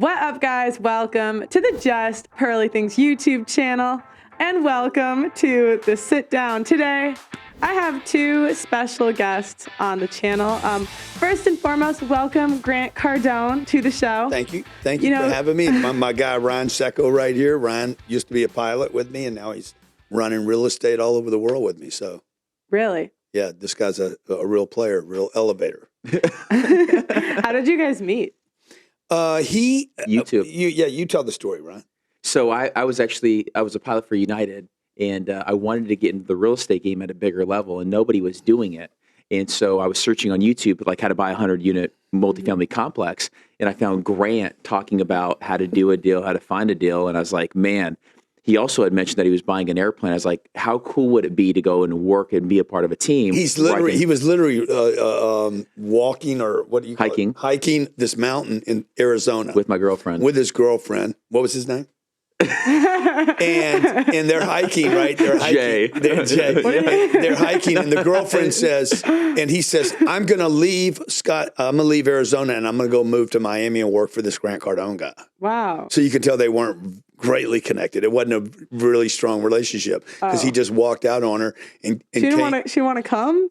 What up, guys? Welcome to the Just Pearly Things YouTube channel, and welcome to the Sit Down. Today, I have two special guests on the channel. First and foremost, welcome Grant Cardone to the show. Thank you. Thank you for having me. My guy, Ryan Secco, right here. Ryan used to be a pilot with me, and now he's running real estate all over the world with me. So, really? Yeah, this guy's a real player, real elevator. How did you guys meet? YouTube. You tell the story, Ryan. So I was a pilot for United, and I wanted to get into the real estate game at a bigger level, and nobody was doing it. And so I was searching on YouTube, like how to buy a 100-unit multifamily complex, and I found Grant talking about how to do a deal, how to find a deal, and I was like, man. He also had mentioned that he was buying an airplane. I was like, how cool would it be to go and work and be a part of a team? He was literally walking, or what do you call it? Hiking this mountain in Arizona with my girlfriend. With his girlfriend. What was his name? and they're hiking, right? They're hiking. Jay. They're hiking, and the girlfriend says, and he says, I'm going to leave, Scott, I'm going to leave Arizona, and I'm going to go move to Miami and work for this Grant Cardone guy. Wow. So you can tell they weren't greatly connected. It wasn't a really strong relationship because he just walked out on her. And she didn't want to. She want to come.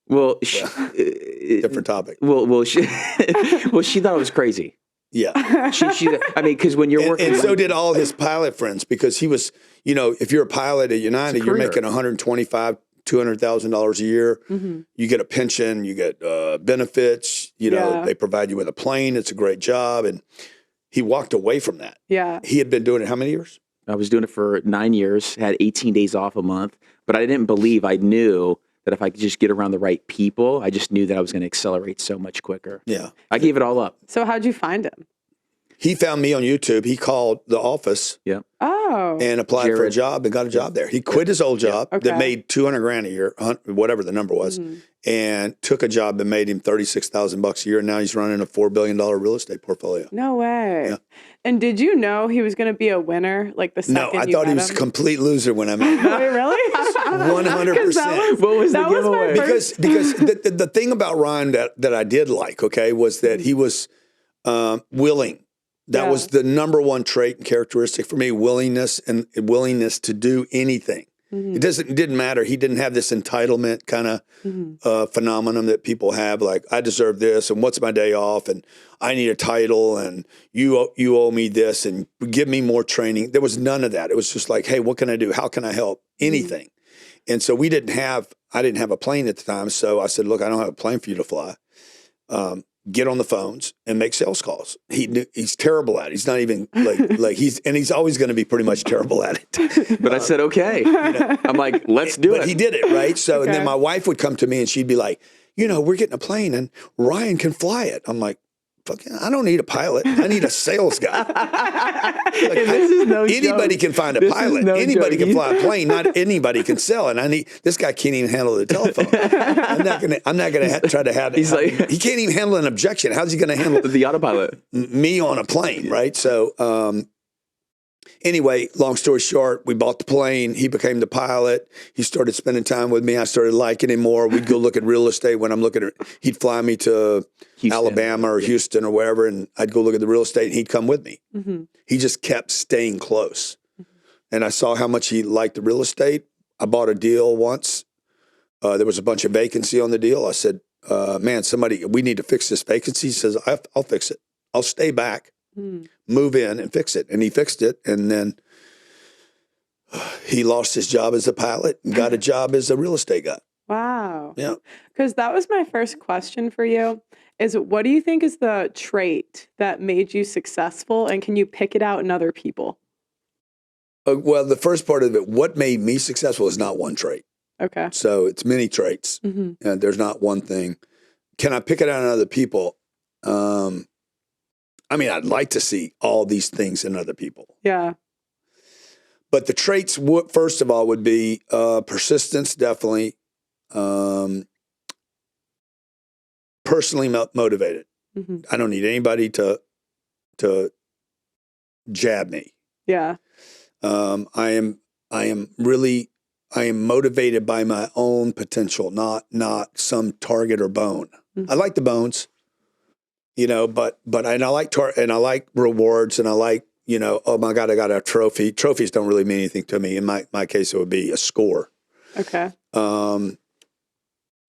Well, different topic. Well, she thought it was crazy. Yeah. I mean, because when you're working. And so did all his pilot friends, because he was, if you're a pilot at United, you're making $125,000, $200,000 a year. Mm-hmm. You get a pension, you get benefits, they provide you with a plane. It's a great job. And he walked away from that. Yeah. He had been doing it how many years? I was doing it for 9 years, had 18 days off a month, but I knew that if I could just get around the right people, I just knew that I was going to accelerate so much quicker. Yeah. I gave it all up. So how'd you find him? He found me on YouTube. He called the office. Yeah. Oh. And applied for a job and got a job there. He quit his old job that made $200,000 a year, whatever the number was, and took a job that made him $36,000 a year. And now he's running a $4 billion real estate portfolio. No way. Yeah. And did you know he was going to be a winner? Like the second No, I thought he was a complete loser when I met him. Wait, really? 100%. What was the giveaway? Because the thing about Ryan that I did like, was that he was willing. That was the number one trait and characteristic for me: willingness to do anything. Mm-hmm. It didn't matter. He didn't have this entitlement kind of phenomenon that people have, like, I deserve this, and what's my day off, and I need a title, and you owe me this, and give me more training. There was none of that. It was just like, hey, what can I do? How can I help? Anything. And so I didn't have a plane at the time. So I said, look, I don't have a plane for you to fly. Get on the phones and make sales calls. He's terrible at it. He's not even he's always going to be pretty much terrible at it. But I said, okay. I'm like, let's do it. But he did it, right? So, and then my wife would come to me and she'd be like, we're getting a plane and Ryan can fly it. I'm like, fucking, I don't need a pilot. I need a sales guy. Anybody can find a pilot. Anybody can fly a plane. Not anybody can sell. And this guy can't even handle the telephone. I'm not gonna try to have. He's like, he can't even handle an objection. How's he gonna handle the autopilot? Me on a plane, right? So, anyway, long story short, we bought the plane. He became the pilot. He started spending time with me. I started liking him more. We'd go look at real estate. When I'm looking at, he'd fly me to Houston, Alabama or Houston or wherever, and I'd go look at the real estate, and he'd come with me. Mm-hmm. He just kept staying close. Mm-hmm. And I saw how much he liked the real estate. I bought a deal once. There was a bunch of vacancy on the deal. I said, man, we need to fix this vacancy. He says, I'll fix it. I'll stay back. Move in and fix it. And he fixed it. And then he lost his job as a pilot and got a job as a real estate guy. Wow. Yeah. Because that was my first question for you is, what do you think is the trait that made you successful, and can you pick it out in other people? Well, the first part of it, what made me successful, is not one trait. Okay. So it's many traits. Mm-hmm. And there's not one thing. Can I pick it out in other people? I'd like to see all these things in other people. Yeah. But the traits, first of all, would be persistence, definitely. Personally motivated. Mm-hmm. I don't need anybody to jab me. Yeah. I am motivated by my own potential, not some target or bone. Mm-hmm. I like the bones. you know, and I like and I like rewards, and I like, you know, oh my God, I got a trophy. Trophies don't really mean anything to me. In my case, it would be a score. Okay.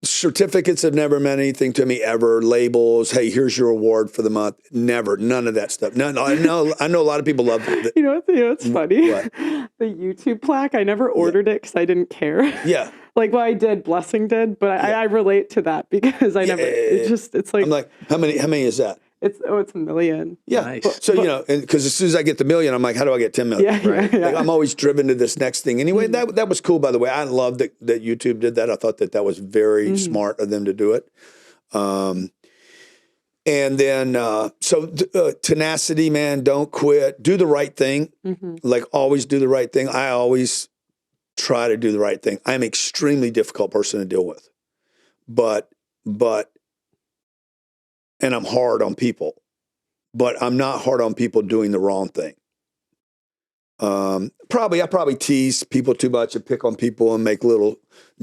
Certificates have never meant anything to me ever. Labels, hey, here's your award for the month. Never, none of that stuff. None. I know a lot of people love it. You know what's funny? What? The YouTube plaque. I never ordered it because I didn't care. Yeah. Like, well, I did. Blessing did, but I relate to that because I never. It's like. I'm like, how many is that? It's $1 million. Yeah. Nice. So, you know, because as soon as I get the million, I'm like, how do I get 10 million? Yeah, right? yeah. Like, I'm always driven to this next thing. Anyway, that was cool, by the way. I loved that YouTube did that. I thought that was very smart of them to do it. And then, tenacity, man, don't quit. Do the right thing. Like, always do the right thing. I always try to do the right thing. I'm an extremely difficult person to deal with. And I'm hard on people, but I'm not hard on people doing the wrong thing. I probably tease people too much and pick on people and make little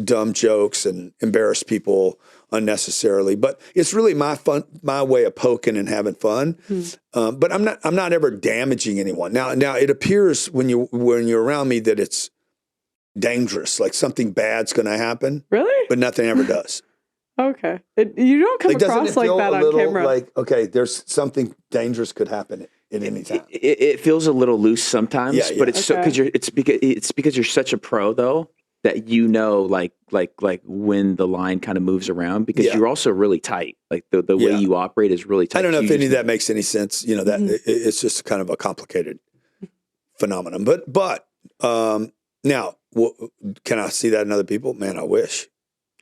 dumb jokes and embarrass people unnecessarily. But it's really my way of poking and having fun. But I'm not ever damaging anyone. Now it appears when you're around me that it's dangerous, like something bad's going to happen. Really? But nothing ever does. Okay. You don't come across like that on camera. Like, okay, there's something dangerous could happen at any time. It feels a little loose sometimes, but it's Okay. it's because you're such a pro though that you know like when the line kind of moves around because you're also really tight. Like the way you operate is really tight. I don't know if any of that makes any sense. You know, that it's just kind of a complicated phenomenon. But now, can I see that in other people? Man, I wish.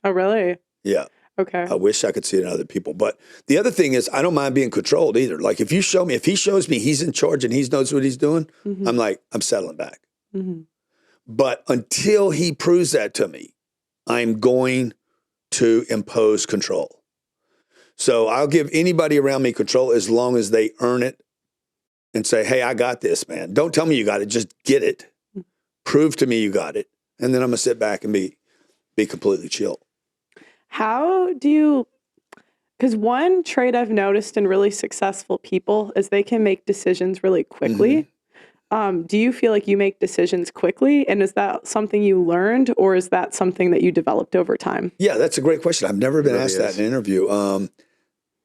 Oh, really? Yeah. Okay. I wish I could see it in other people. But the other thing is, I don't mind being controlled either. Like, if he shows me he's in charge and he knows what he's doing, I'm like, I'm settling back. But until he proves that to me, I'm going to impose control. So I'll give anybody around me control as long as they earn it and say, hey, I got this, man. Don't tell me you got it. Just get it. Prove to me you got it. And then I'm going to sit back and be completely chill. How do you, because one trait I've noticed in really successful people is they can make decisions really quickly. Do you feel like you make decisions quickly? And is that something you learned or is that something that you developed over time? Yeah, that's a great question. I've never been asked that in an interview.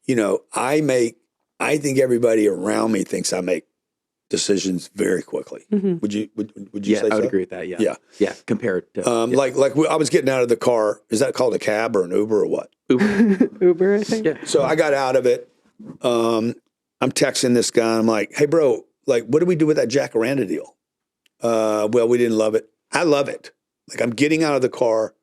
You know, I think everybody around me thinks I make decisions very quickly. Would you say so? I would agree with that. Yeah. Compared to like I was getting out of the car. Is that called a cab or an Uber or what? Uber, I think. Yeah. So I got out of it. I'm texting this guy. I'm like, hey, bro, like, what do we do with that Jacaranda deal? Well, we didn't love it. I love it. Like, I'm getting out of the car,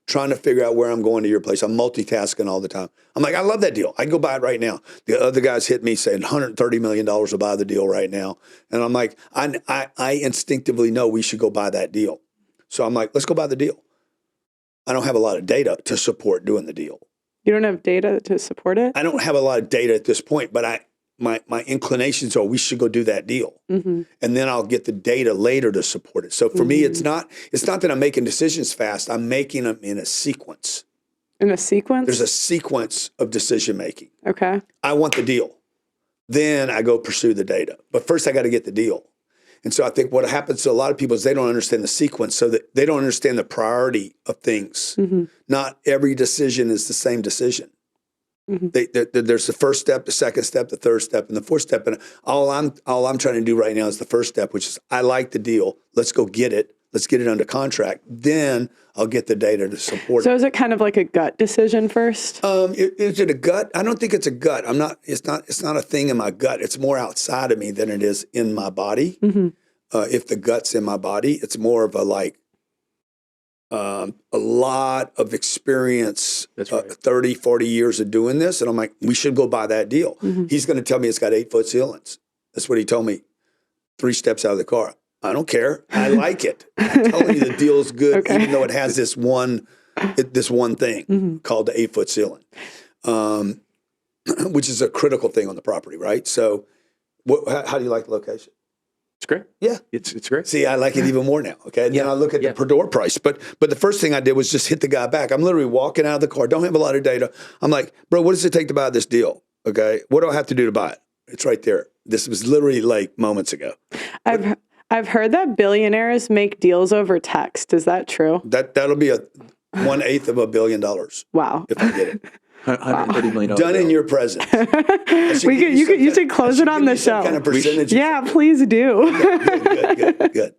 trying to figure out where I'm going to your place. I'm multitasking all the time. I'm like, I love that deal. I can go buy it right now. The other guys hit me saying $130 million to buy the deal right now. And I'm like, I instinctively know we should go buy that deal. So I'm like, let's go buy the deal. I don't have a lot of data to support doing the deal. You don't have data to support it? I don't have a lot of data at this point, but my inclinations are we should go do that deal. And then I'll get the data later to support it. So for me, it's not that I'm making decisions fast. I'm making them in a sequence. In a sequence? There's a sequence of decision making. Okay. I want the deal. Then I go pursue the data. But first I got to get the deal. And so I think what happens to a lot of people is they don't understand the sequence, so that they don't understand the priority of things. Not every decision is the same decision. There's the first step, the second step, the third step, and the fourth step. And all I'm trying to do right now is the first step, which is I like the deal. Let's go get it. Let's get it under contract. Then I'll get the data to support it. So is it kind of like a gut decision first? Is it a gut? I don't think it's a gut. It's not a thing in my gut. It's more outside of me than it is in my body. If the gut's in my body, it's more of a lot of experience, That's right. 30, 40 years of doing this. And I'm like, we should go buy that deal. He's going to tell me it's got 8-foot ceilings. That's what he told me 3 steps out of the car. I don't care. I like it. I'm telling you the deal's good, even though it has this one thing called the 8-foot ceiling, which is a critical thing on the property, right? So how do you like the location? It's great. Yeah. It's great. See, I like it even more now. Okay. And then I look at the per door price. But the first thing I did was just hit the guy back. I'm literally walking out of the car. Don't have a lot of data. I'm like, bro, what does it take to buy this deal? Okay. What do I have to do to buy it? It's right there. This was literally like moments ago. I've heard that billionaires make deals over text. Is that true? That'll be a 1/8 of $1 billion. Wow. If I get it. $130 million. Done in your presence. You should close it on the show. Kind of percentage. Yeah, please do. Good.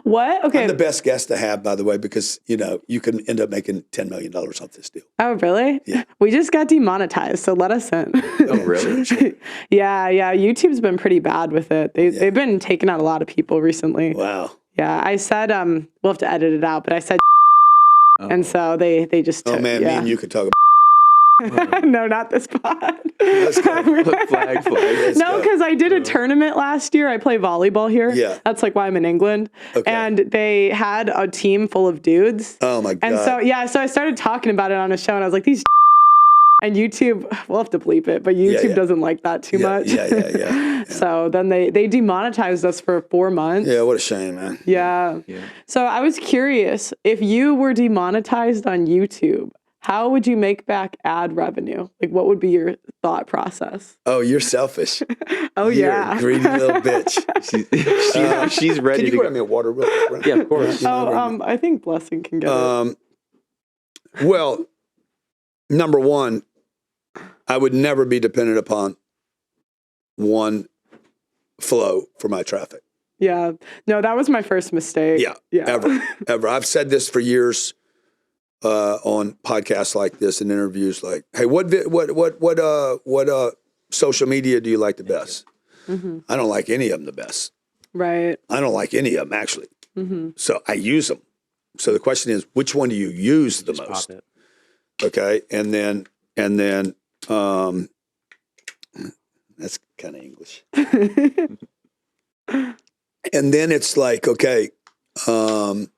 What? Okay. I'm the best guest to have, by the way, because you can end up making $10 million off this deal. Oh, really? Yeah. We just got demonetized, so let us in. Oh, really? Yeah. YouTube's been pretty bad with it. They've been taking out a lot of people recently. Wow. Yeah, I said we'll have to edit it out, but I said, and so they just. Oh man, me and you could talk about. No, not this pod. Let's go. Flag. No, because I did a tournament last year. I play volleyball here. Yeah. That's like why I'm in England. Okay. And they had a team full of dudes. Oh my God. And so I started talking about it on a show, and I was like, these and YouTube, we'll have to bleep it, but YouTube doesn't like that too much. Yeah. So then they demonetized us for 4 months. Yeah, what a shame, man. Yeah. So I was curious, if you were demonetized on YouTube, how would you make back ad revenue? Like, what would be your thought process? Oh, you're selfish. Oh, You're yeah. a greedy little bitch. She's ready Can you to grab me a water real quick? Yeah, of course. I think Blessing can get it. Well, number one, I would never be dependent upon one flow for my traffic. Yeah. No, that was my first mistake. Yeah. Ever. I've said this for years on podcasts like this and interviews. Like, hey, what social media do you like the best? Mm-hmm. I don't like any of them the best. Right. I don't like any of them actually. Mm-hmm. So I use them. So the question is, which one do you use the most? Okay, and then that's kind of English. And then it's like, okay, don't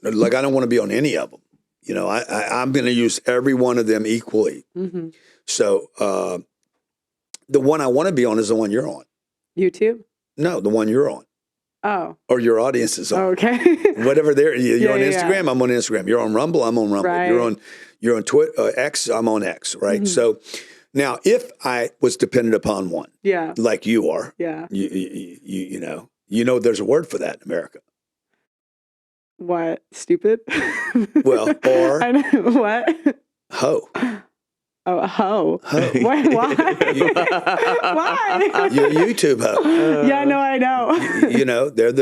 like, I don't want to be on any of them. I'm going to use every one of them equally. Mm-hmm. So the one I want to be on is the one you're on. YouTube? No, the one you're on. Oh. Or your audience is on. Okay. Whatever you're on Instagram, I'm on Instagram. You're on Rumble, I'm on Rumble. Right. You're on Twitter, X, I'm on X, right? Mm-hmm. So now if I was dependent upon one, like you are, you know there's a word for that in America. What? Stupid? Well, or I know what? Hoe. Oh, hoe. Why? Why? You're a YouTube hoe. Yeah, no, I know. They're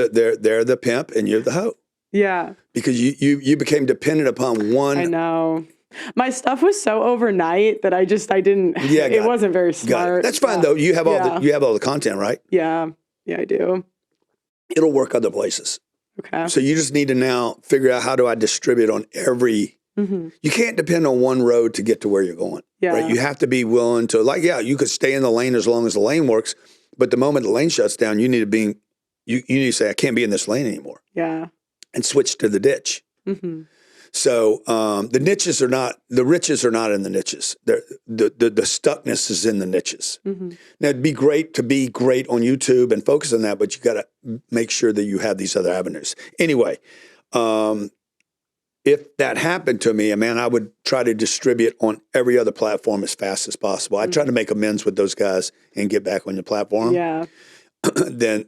the pimp and you're the hoe. Yeah. Because you became dependent upon one. I know. My stuff was so overnight that I didn't. Yeah, it wasn't very smart. That's fine though. You have all the content, right? Yeah. Yeah, I do. It'll work other places. Okay. So you just need to now figure out, how do I distribute on every. Mm-hmm. You can't depend on one road to get to where you're going. Yeah. Right? You have to be willing to, you could stay in the lane as long as the lane works, but the moment the lane shuts down, you need to say, I can't be in this lane anymore. Yeah. And switch to the ditch. Mm-hmm. So the riches are not in the niches. The stuckness is in the niches. Mm-hmm. Now, it'd be great to be great on YouTube and focus on that, but you got to make sure that you have these other avenues. Anyway, if that happened to me, man, I would try to distribute on every other platform as fast as possible. I try to make amends with those guys and get back on your platform. Yeah. Then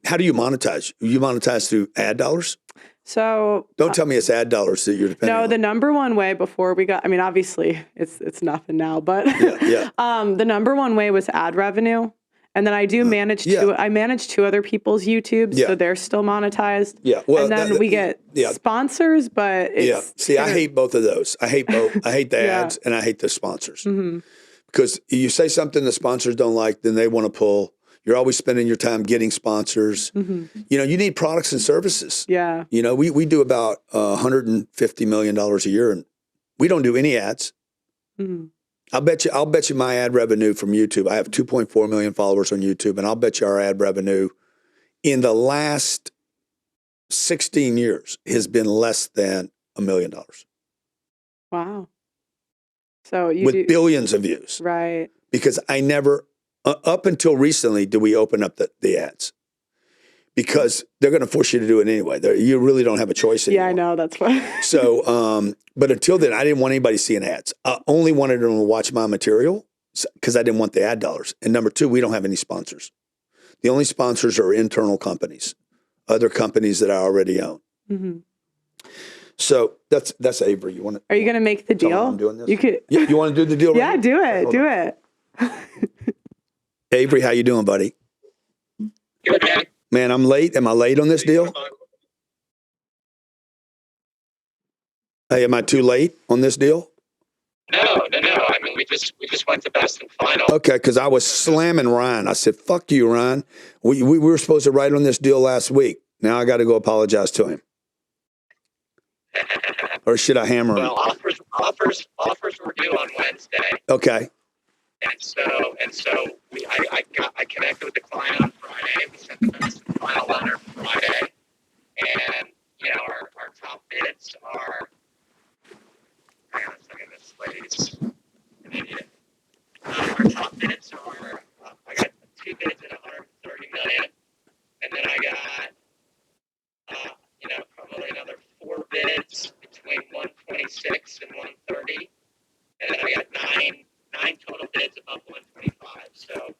how do you monetize? You monetize through ad dollars? So don't tell me it's ad dollars that you're depending on. No, the number one way before we got, obviously it's nothing now, but the number one way was ad revenue. And then I do manage I manage 2 other people's YouTubes, so they're still monetized. Yeah. Well, and then we get sponsors, but it's See, I hate both of those. I hate both. I hate the ads and I hate the sponsors. Mm-hmm. Because you say something the sponsors don't like, then they want to pull. You're always spending your time getting sponsors. Mm-hmm. You need products and services. Yeah. We do about $150 million a year, and we don't do any ads. Mm-hmm. I'll bet you my ad revenue from YouTube. I have 2.4 million followers on YouTube, and I'll bet you our ad revenue in the last 16 years has been less than $1 million. Wow. So with billions of views. Right. Because I never, up until recently, did we open up the ads. because they're going to force you to do it anyway. You really don't have a choice anymore. Yeah, I know. That's why. So, but until then, I didn't want anybody seeing ads. I only wanted them to watch my material because I didn't want the ad dollars. And number two, we don't have any sponsors. The only sponsors are internal companies, other companies that I already own. Mm-hmm. So that's Avery. You want to? Are you going to make the deal? I'm doing this. You could. You want to do the deal? Yeah, right do it. Do it. Avery, how you doing, buddy? Good, man. Man, I'm late. Am I late on this deal? Hey, am I too late on this deal? No. I mean, we just went to best and final. Okay, because I was slamming Ryan. I said, "Fuck you, Ryan. We were supposed to write on this deal last week. Now I got to go apologize to him." Or should I hammer him? Well, offers were due on Wednesday, Okay. and so I connected with the client on Friday. We sent the best and final letter Friday, and our top bids are. Hang on a second, this lady's an idiot. Our top bids are. I got 2 bids at 130 million, and then I got probably another 4 bids between 126 and 130, and then I got nine total bids above 125. So,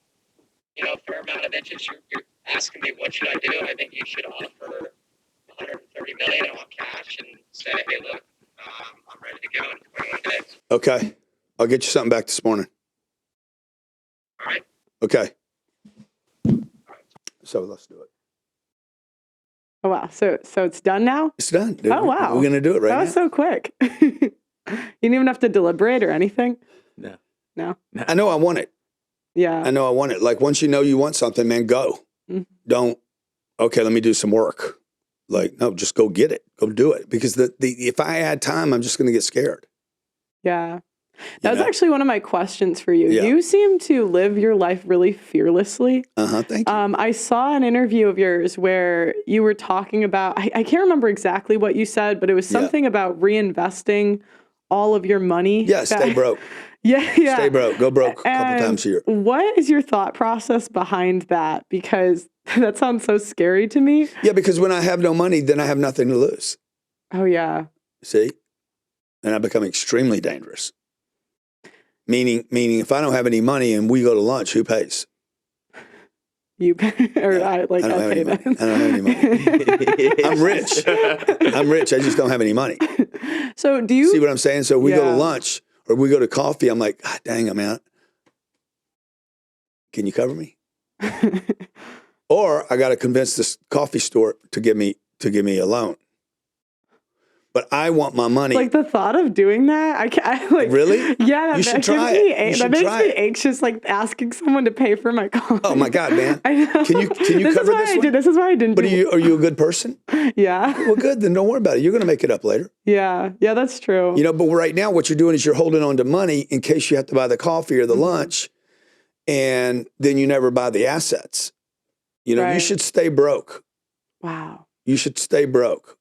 a fair amount of interest. You're asking me what should I do? I think you should offer 130 million on cash and say, hey, look, I'm ready to go in 21 days. Okay. I'll get you something back this morning. All right. Okay. So let's do it. Oh, wow. So it's done now? It's done. Dude. Oh, wow. We're going to do it right now. That was so quick. You didn't even have to deliberate or anything? No? I know I want it. Yeah. I know I want it. Like, once you know you want something, man, go. Mm-hmm. Don't, okay, let me do some work. Like, no, just go get it. Go do it. Because if I add time, I'm just going to get scared. Yeah. That was actually one of my questions for you. Yeah. You seem to live your life really fearlessly. Thank you. I saw an interview of yours where you were talking about, I can't remember exactly what you said, but it was something about reinvesting all of your money. Yeah, stay broke. Yeah. Stay broke. Go broke a couple times a year. What is your thought process behind that? Because that sounds so scary to me. Yeah, because when I have no money, then I have nothing to lose. Oh, yeah. See? And I become extremely dangerous. Meaning, if I don't have any money and we go to lunch, who pays? You pay, or Yeah, I don't have pay any them. money. I don't have any money. I'm rich. I just don't have any money. So do you see what I'm saying? So we go to Yeah. lunch or we go to coffee. I'm like, God dang, I'm out. Can you cover me? Or I got to convince this coffee store to give me a loan. But I want my money. like the thought of doing that? I like Really? Yeah, You should that try gives me it. You should that makes try me it. anxious, like asking someone to pay for my coffee. Oh my God, man! I know. Can you This cover is why this I one? did. This is why I didn't. But do are you a good person? Yeah, Well, good. Then don't worry about it. You're going to make it up later. yeah. That's true. But right now, what you're doing is you're holding on to money in case you have to buy the coffee or the lunch, and then you never buy the assets. You Right. should stay broke. Wow. You should stay broke.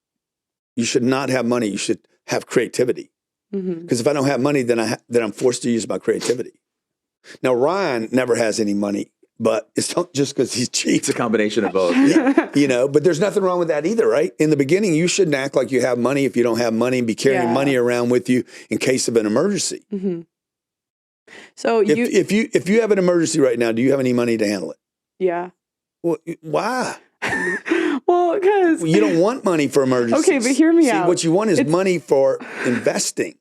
You should not have money. You should have creativity. Because if I don't have money, then I'm forced to use my creativity. Now, Ryan never has any money, but it's not just because he's cheap. It's a combination of both. But there's nothing wrong with that either, right? In the beginning, you shouldn't act like you have money if you don't have money and be carrying Yeah. money around with you in case of an emergency. So If you have an emergency right now, do you have any money to handle it? yeah. Well, why? Well, because You don't want money for emergencies. Okay, but hear me See, out. what you want is money for investing.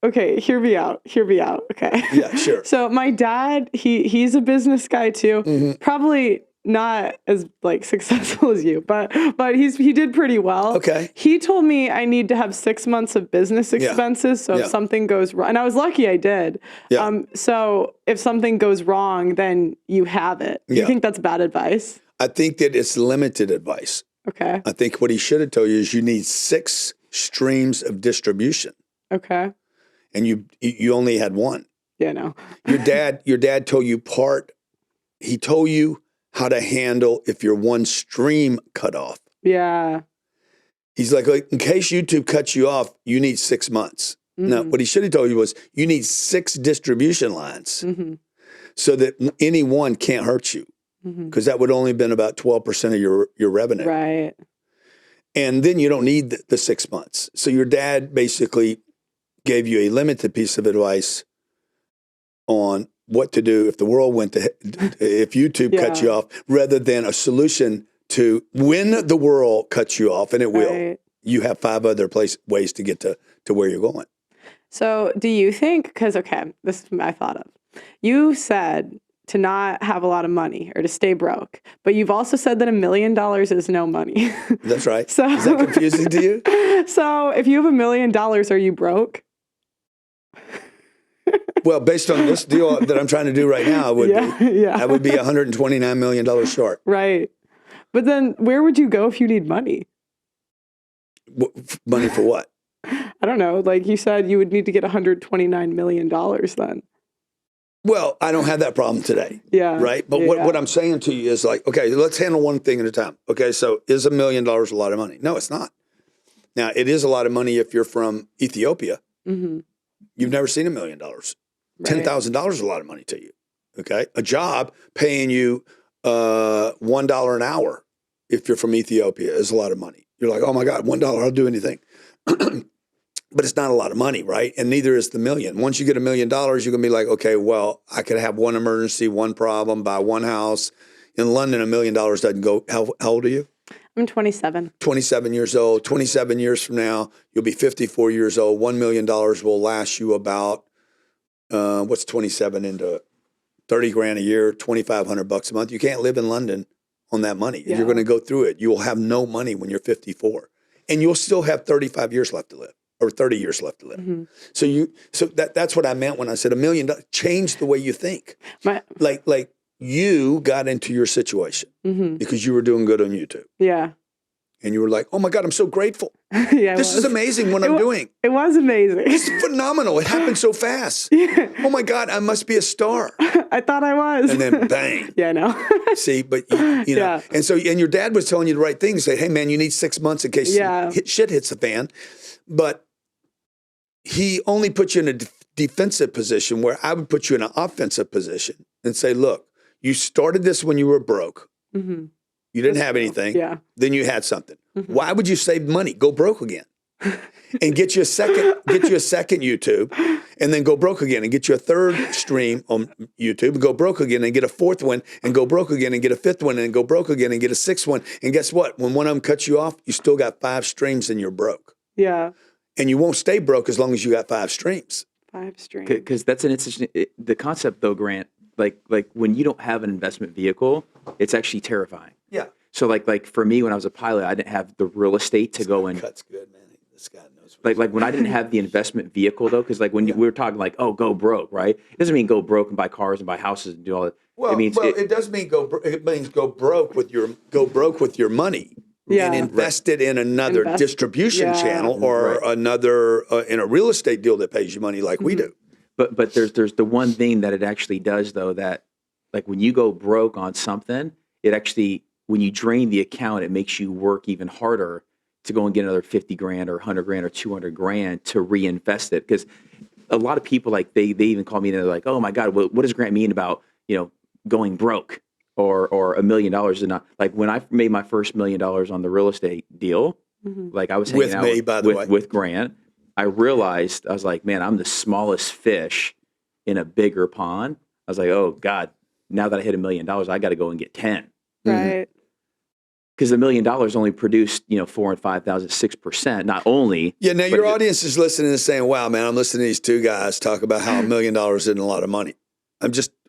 Okay, hear me out. Okay. Yeah, sure. So my dad, he's a business guy too. Probably not as successful as you, but he did pretty well. Okay. He told me I need to have 6 months of business expenses. So Yeah. if something goes wrong, and I was lucky I did. Yeah. So if something goes wrong, then you have it. Yeah. You think that's bad advice? I think that it's limited advice. Okay. I think what he should have told you is you need 6 streams of distribution, Okay. and you only had one. Yeah, no. Your dad told you he told you how to handle if your one stream cut off. Yeah. He's like, in case YouTube cuts you off, you need 6 months. No, what he should have told you was you need 6 distribution lines so that any one can't hurt you. because that would only been about 12% of your revenue. Right. And then you don't need the 6 months. So your dad basically gave you a limited piece of advice on what to do if the world went to, if YouTube cuts you off, rather than a solution to when the world cuts you off, and it will, you have 5 other ways to get to where you're going. So do you think, because, okay, this is what I thought of. You said to not have a lot of money or to stay broke, but you've also said that $1 million is no money. That's right. So, is that confusing to you? So if you have $1 million, are you broke? Well, based on this deal that I'm trying to do right now, I would be. I would be $129 million short. Right. But then where would you go if you need money? Money for what? I don't know. Like you said, you would need to get $129 million then. Well, I don't have that problem today. Yeah. Right. But what I'm saying to you is like, okay, let's handle one thing at a time. Okay. So is $1 million a lot of money? No, it's not. Now, it is a lot of money if you're from Ethiopia. Mm-hmm. You've never seen $1 million. $10,000 is a lot of money to you. Okay. A job paying you $1 an hour if you're from Ethiopia is a lot of money. You're like, oh my God, $1, I'll do anything. But it's not a lot of money, right? And neither is the million. Once you get $1 million, you're going to be like, okay, well, I could have one emergency, one problem, buy one house. In London, $1 million doesn't go. How old are you? I'm 27. 27 years old. 27 years from now, you'll be 54 years old. $1 million will last you about, what's 27 into 30 grand a year, $2,500 a month. You can't live in London on that money. You're going to go through it. You will have no money when you're 54. And you'll still have 35 years left to live. Or 30 years left to live. Mm-hmm. So that's what I meant when I said $1 million. Change the way you think. Like you got into your situation because you were doing good on YouTube. Yeah. And you were like, oh my God, I'm so grateful. This is amazing what I'm doing. It was amazing. It's phenomenal. It happened so fast. Oh my God, I must be a star. I thought I was. And then bang. Yeah, I know. See, but you know. And your dad was telling you the right thing. Say, hey man, you need 6 months in case shit hits the fan. But he only put you in a defensive position where I would put you in an offensive position and say, look, you started this when you were broke. Mm-hmm. You didn't have anything. Yeah. Then you had something. Mm-hmm. Why would you save money? Go broke again and get you a second YouTube and then go broke again and get you a third stream on YouTube and go broke again and get a fourth one and go broke again and get a fifth one and go broke again and get a sixth one. And guess what? When one of them cuts you off, you still got 5 streams and you're broke. Yeah. And you won't stay broke as long as you got 5 streams. 5 streams. Because that's an interesting, the concept though, Grant, like when you don't have an investment vehicle, it's actually terrifying. Yeah. So like for me, when I was a pilot, I didn't have the real estate to go in. Cut's good, man. This guy knows. Like when I didn't have the investment vehicle though, because like when we were talking like, oh, go broke, right? It doesn't mean go broke and buy cars and buy houses and do all that. Well, it does mean it means go broke with your money. Yeah. And invest it in another distribution channel or another in a real estate deal that pays you money like we do. But there's the one thing that it actually does though, that like when you go broke on something, it actually, when you drain the account, it makes you work even harder to go and get another 50 grand or 100 grand or 200 grand to reinvest it. Because a lot of people, like they even call me and they're like, oh my God, what does Grant mean about, going broke? Or $1 million, and not like when I made my first $1 million on the real estate deal, like I was hanging out with Grant. I realized I was like, man, I'm the smallest fish in a bigger pond. I was like, oh God, now that I hit $1 million, I got to go and get 10. Right. Because $1 million only produced 4,000 and 5,000, 6%. Not only now your audience is listening and saying, wow, man, I'm listening to these two guys talk about how $1 million isn't a lot of money.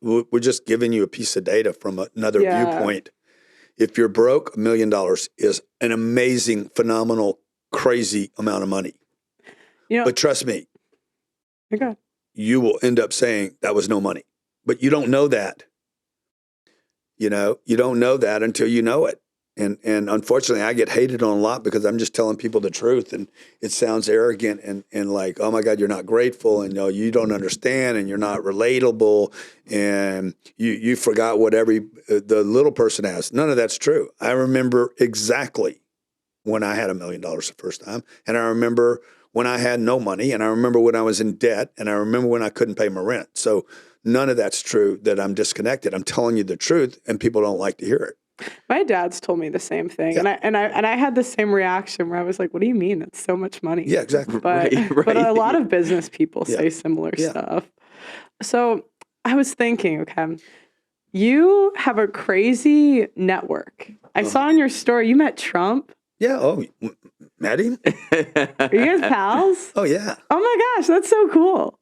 We're just giving you a piece of data from another viewpoint. If you're broke, $1 million is an amazing, phenomenal, crazy amount of money. But trust me, you will end up saying that was no money. But you don't know that. You don't know that until you know it. And unfortunately, I get hated on a lot because I'm just telling people the truth, and it sounds arrogant and like, oh my God, you're not grateful, and you don't understand, and you're not relatable, and you forgot what the little person has. None of that's true. I remember exactly when I had $1 million the first time, and I remember when I had no money, and I remember when I was in debt, and I remember when I couldn't pay my rent. So none of that's true, that I'm disconnected. I'm telling you the truth, and people don't like to hear it. My dad's told me the same thing, Yeah. and I had the same reaction where I was like, "What do you mean? That's so much money." Yeah, exactly. But but a lot of business people Yeah. say similar Yeah. stuff. So I was thinking, okay, you have a crazy network. I saw in your story you met Trump. Yeah. Oh, met him? Are you guys pals? Oh, yeah. Oh my gosh, that's so cool.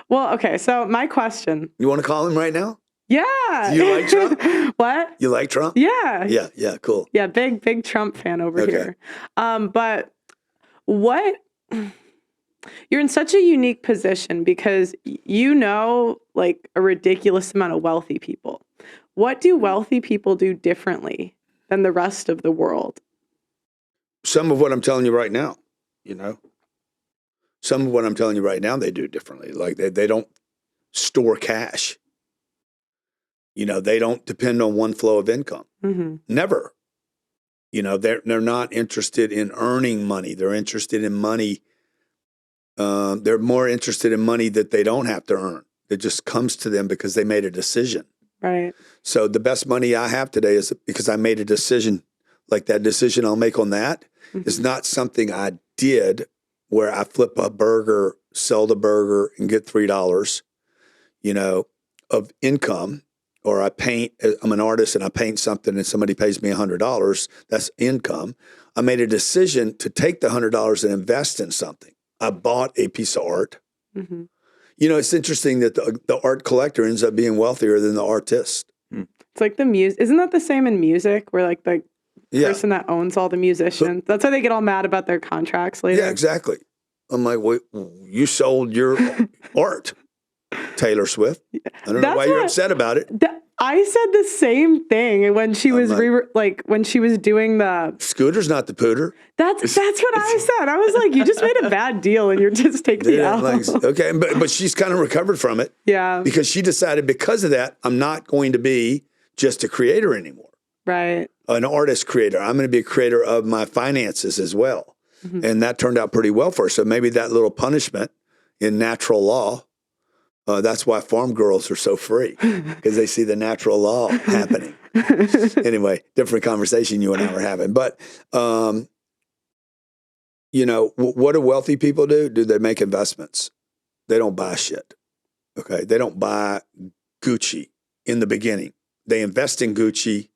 Well, okay, so my question. You want to call him right now? Yeah. You like Trump? What? You like Trump? Yeah. Yeah, cool. Yeah, big Trump fan over Okay. here. But what you're in such a unique position because you know like a ridiculous amount of wealthy people. What do wealthy people do differently than the rest of the world? Some of what I'm telling you right now, you know, some of what I'm telling you right now, they do differently. Like they don't store cash. You know, they don't depend on one flow of income. Mm-hmm. Never. You know, they're not interested in earning money. They're interested in money. They're more interested in money that they don't have to earn. It just comes to them because they made a decision. Right. So the best money I have today is because I made a decision. Like that decision I'll make on that is not something I did where I flip a burger, sell the burger, and get $3, you know, of income. Or I paint, I'm an artist and I paint something and somebody pays me $100. That's income. I made a decision to take the $100 and invest in something. I bought a piece of art. Mm-hmm. You know, it's interesting that the art collector ends up being wealthier than the artist. It's like the music. Isn't that the same in music where like the person that owns all the musicians, that's why they get all mad about their contracts later? Yeah, exactly. I'm like, well, you sold your art, Taylor Swift. I don't know why you're upset about it. I said the same thing when she was when she was doing the Scooter's not the pooter. That's what I said. I was like, you just made a bad deal and you're just taking the L. Like, okay, but she's kind of recovered from it. Yeah. Because she decided because of that, I'm not going to be just a creator anymore. Right. An artist creator. I'm going to be a creator of my finances as well. Mm-hmm. And that turned out pretty well for her. So maybe that little punishment in natural law, that's why farm girls are so free, because they see the natural law happening. Anyway, different conversation you and I were having. But, you know, what do wealthy people do? Do they make investments? They don't buy shit. Okay. They don't buy Gucci in the beginning. They invest in Gucci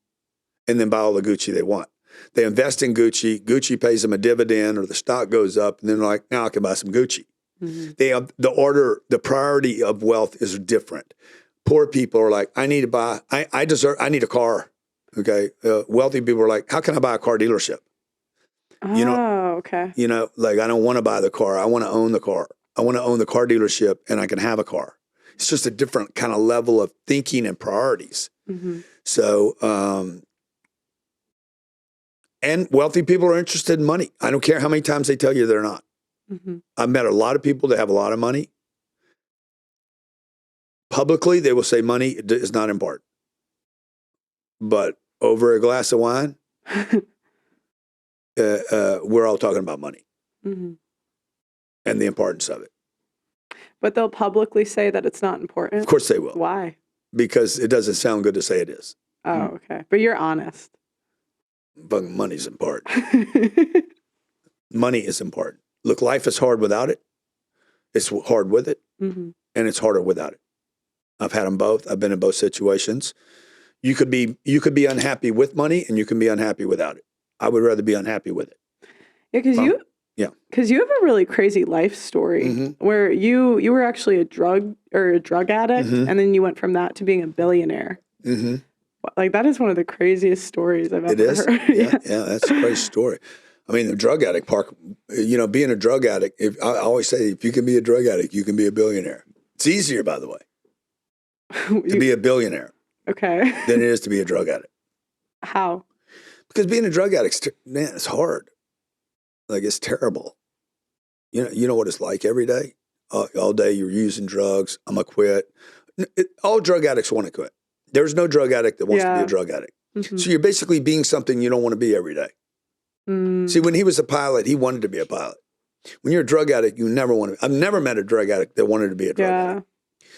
and then buy all the Gucci they want. They invest in Gucci. Gucci pays them a dividend or the stock goes up. And then they're like, now I can buy some Gucci. Mm-hmm. They have the priority of wealth is different. Poor people are like, I need a car. Okay. Wealthy people are like, how can I buy a car dealership? You know, okay. You know, like I don't want to buy the car. I want to own the car. I want to own the car dealership and I can have a car. It's just a different kind of level of thinking and priorities. Mm-hmm. So, and wealthy people are interested in money. I don't care how many times they tell you they're not. Mm-hmm. I've met a lot of people that have a lot of money. Publicly, they will say money is not important. But over a glass of wine, we're all talking about money and the importance of it. But they'll publicly say that it's not important? Of course they will. Why? Because it doesn't sound good to say it is. Oh, okay. But you're honest. But money's important. Money is important. Look, life is hard without it. It's hard with it. Mm-hmm. And it's harder without it. I've had them both. I've been in both situations. You could be unhappy with money and you can be unhappy without it. I would rather be unhappy with it. Yeah, because you have a really crazy life story where you were actually a drug addict and then you went from that to being a billionaire. Mm-hmm. Like that is one of the craziest stories I've ever heard. Yeah, that's a crazy story. I mean, the drug addict part, you know, being a drug addict, I always say, if you can be a drug addict, you can be a billionaire. It's easier, by the way, to be a billionaire than it is to be a drug addict. How? Because being a drug addict, man, it's hard. Like, it's terrible. You know what it's like every day? All day you're using drugs. I'm going to quit. All drug addicts want to quit. There's no drug addict that wants to be a drug addict. Mm-hmm. So you're basically being something you don't want to be every day. See, when he was a pilot, he wanted to be a pilot. When you're a drug addict, you never want to. I've never met a drug addict that wanted to be a drug addict.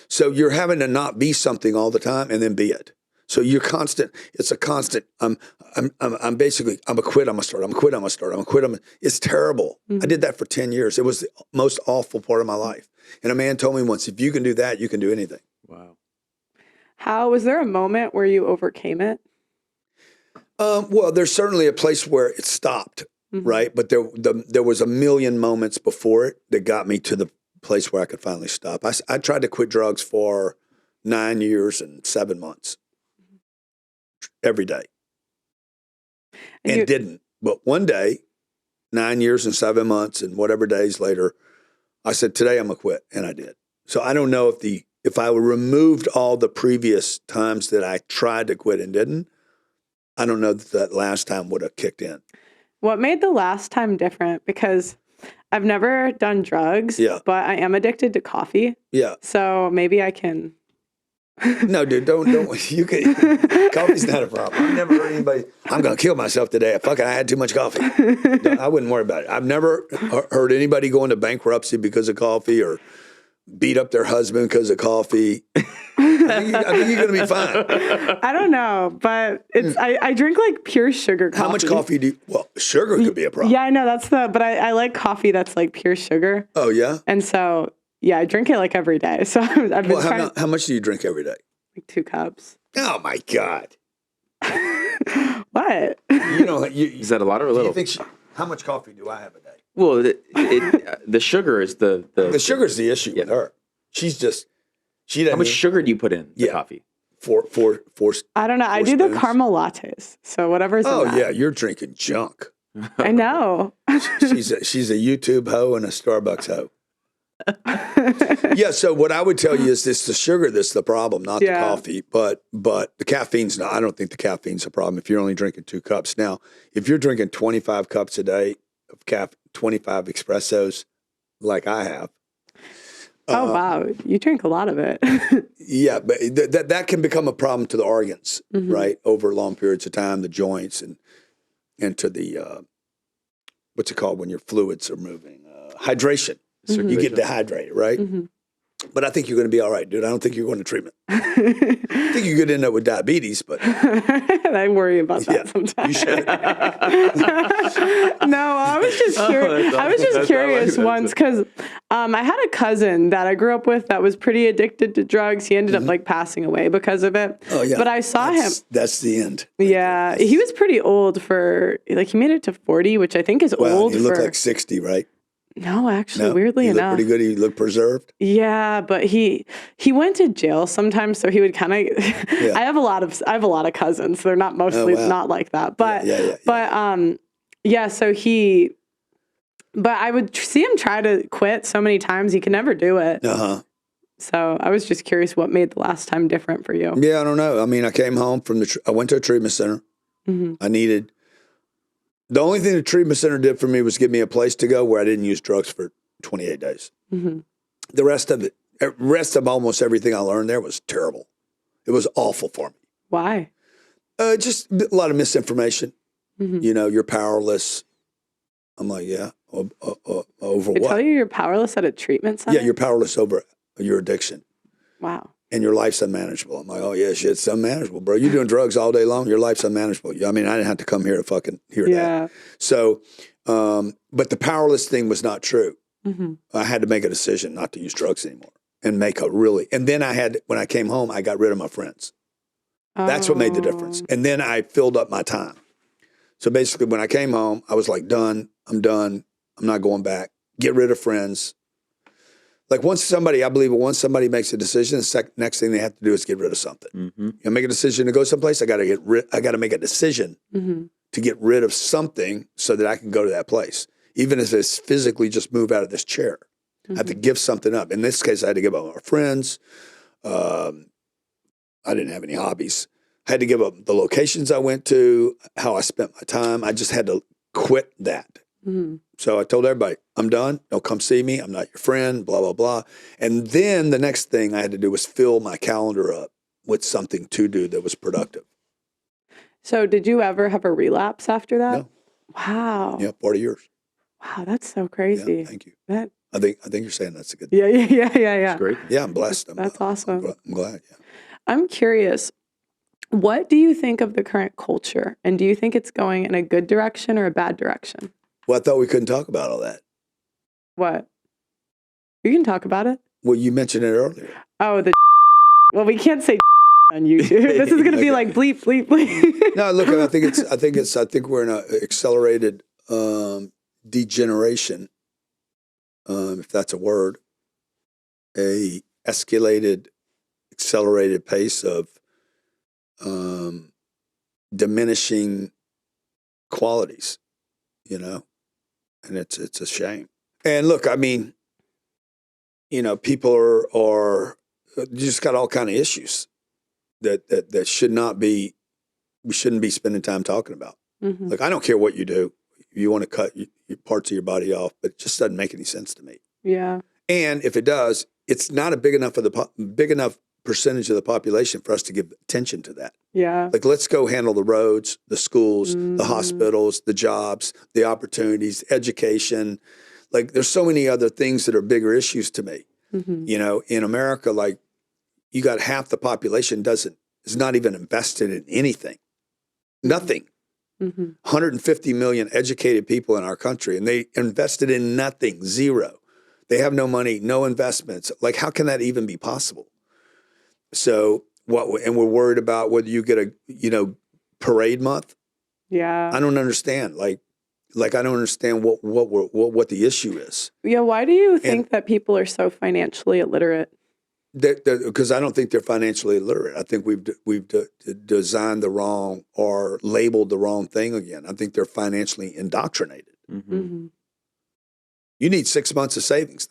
So you're having to not be something all the time and then be it. So you're constant. It's a constant. I'm basically, I'm a quit. I'm a start. I'm a quit. I'm a start. I'm a quit. It's terrible. I did that for 10 years. It was the most awful part of my life. And a man told me once, if you can do that, you can do anything. Wow. Was there a moment where you overcame it? Well, there's certainly a place where it stopped, right? But there was a million moments before it that got me to the place where I could finally stop. I tried to quit drugs for 9 years and 7 months. Every day. And didn't. But one day, 9 years and 7 months and whatever days later, I said, today I'm going to quit. And I did. So I don't know if I removed all the previous times that I tried to quit and didn't, I don't know that last time would have kicked in. What made the last time different? Because I've never done drugs, but I am addicted to coffee. Yeah. So maybe I can... No, dude, don't. You can. Coffee's not a problem. I've never heard anybody. I'm gonna kill myself today. Fucking, I had too much coffee. I wouldn't worry about it. I've never heard anybody go into bankruptcy because of coffee or beat up their husband because of coffee. I think you're gonna be fine. I don't know, but it's. I drink like pure sugar coffee. How much coffee do you? Well, sugar could be a problem. Yeah, I know but I like coffee that's like pure sugar. Oh yeah. And so. Yeah, I drink it like every day. So I've been trying. How much do you drink every day? Like 2 cups. Oh my God. What? You know, is that a lot or a little? How much coffee do I have a day? Well, the sugar is the sugar's the issue with her. She doesn't. How much sugar do you put in the coffee? Four. I don't know. I do the caramel lattes. So whatever's in that. Yeah, you're drinking junk. I know. She's a YouTube hoe and a Starbucks hoe. Yeah, so what I would tell you is the sugar that's the problem, not the coffee. But the caffeine's not. I don't think the caffeine's a problem if you're only drinking 2 cups. Now, if you're drinking 25 cups a day of 25 espressos, like I have. Oh wow, you drink a lot of it. Yeah, but that can become a problem to the organs, right? Over long periods of time, the joints and to the what's it called when your fluids are moving? Hydration. You get dehydrated, right? But I think you're going to be all right, dude. I don't think you're going to treatment. I think you could end up with diabetes, but I worry about that sometimes. You should. No, I was just curious. I was just curious once because I had a cousin that I grew up with that was pretty addicted to drugs. He ended up like passing away because of it. Oh yeah. But I saw him. That's the end. Yeah, he was pretty old for like he made it to 40, which I think is old. He looked like 60, right? No, actually, weirdly enough. He looked pretty good. He looked preserved. Yeah, but he went to jail sometimes, so he would kind of. I have a lot of cousins. They're not mostly not like that, but so he. But I would see him try to quit so many times. He could never do it. So I was just curious what made the last time different for you. Yeah, I don't know. I mean, I came home from I went to a treatment center. I needed. The only thing the treatment center did for me was give me a place to go where I didn't use drugs for 28 days. The rest of almost everything I learned there was terrible. It was awful for me. Why? Just a lot of misinformation. You know, you're powerless. I'm like, yeah, over what? They tell you you're powerless at a treatment center? Yeah, you're powerless over your addiction. Wow. And your life's unmanageable. I'm like, oh yeah, shit, it's unmanageable, bro. You're doing drugs all day long. Your life's unmanageable. I mean, I didn't have to come here to fucking hear that. So, but the powerless thing was not true. I had to make a decision not to use drugs anymore and and then when I came home, I got rid of my friends. That's what made the difference. And then I filled up my time. So basically when I came home, I was like, done. I'm done. I'm not going back. Get rid of friends. Like once somebody makes a decision, the next thing they have to do is get rid of something. You make a decision to go someplace. I got to make a decision to get rid of something so that I can go to that place, even if it's physically just move out of this chair. I have to give something up. In this case, I had to give up my friends. I didn't have any hobbies. I had to give up the locations I went to, how I spent my time. I just had to quit that. So I told everybody, I'm done. Don't come see me. I'm not your friend, blah, blah, blah. And then the next thing I had to do was fill my calendar up with something to do that was productive. So did you ever have a relapse after that? No. Wow. Yeah, 40 years. Wow, that's so crazy. Yeah, thank you. I think you're saying that's a good. Yeah. That's great. Yeah, I'm blessed. That's awesome. I'm glad. Yeah. I'm curious, what do you think of the current culture? And do you think it's going in a good direction or a bad direction? Well, I thought we couldn't talk about all that. What? You can talk about it. Well, you mentioned it earlier. Oh, well, we can't say on YouTube. This is going to be like bleep, bleep, bleep. No, look, I think we're in an accelerated degeneration, if that's a word, a accelerated pace of diminishing qualities, and it's a shame. And look, I mean, people are you just got all kind of issues that should not be, we shouldn't be spending time talking about. Mm-hmm. Like, I don't care what you do. You want to cut parts of your body off, but it just doesn't make any sense to me. Yeah. And if it does, it's not a big enough percentage of the population for us to give attention to that. Yeah. Like, let's go handle the roads, the schools, the hospitals, the jobs, the opportunities, education. Like, there's so many other things that are bigger issues to me. Mm-hmm. In America, like, you got half the population is not even invested in anything. Nothing. Mm-hmm. 150 million educated people in our country, and they invested in nothing, zero. They have no money, no investments. Like, how can that even be possible? So and we're worried about whether you get a, parade month. Yeah. I don't understand. Like I don't understand what the issue is. Yeah. Why do you think that people are so financially illiterate? Because I don't think they're financially illiterate. I think we've designed the wrong or labeled the wrong thing again. I think they're financially indoctrinated. Mm-hmm. Mm-hmm. You need 6 months of savings.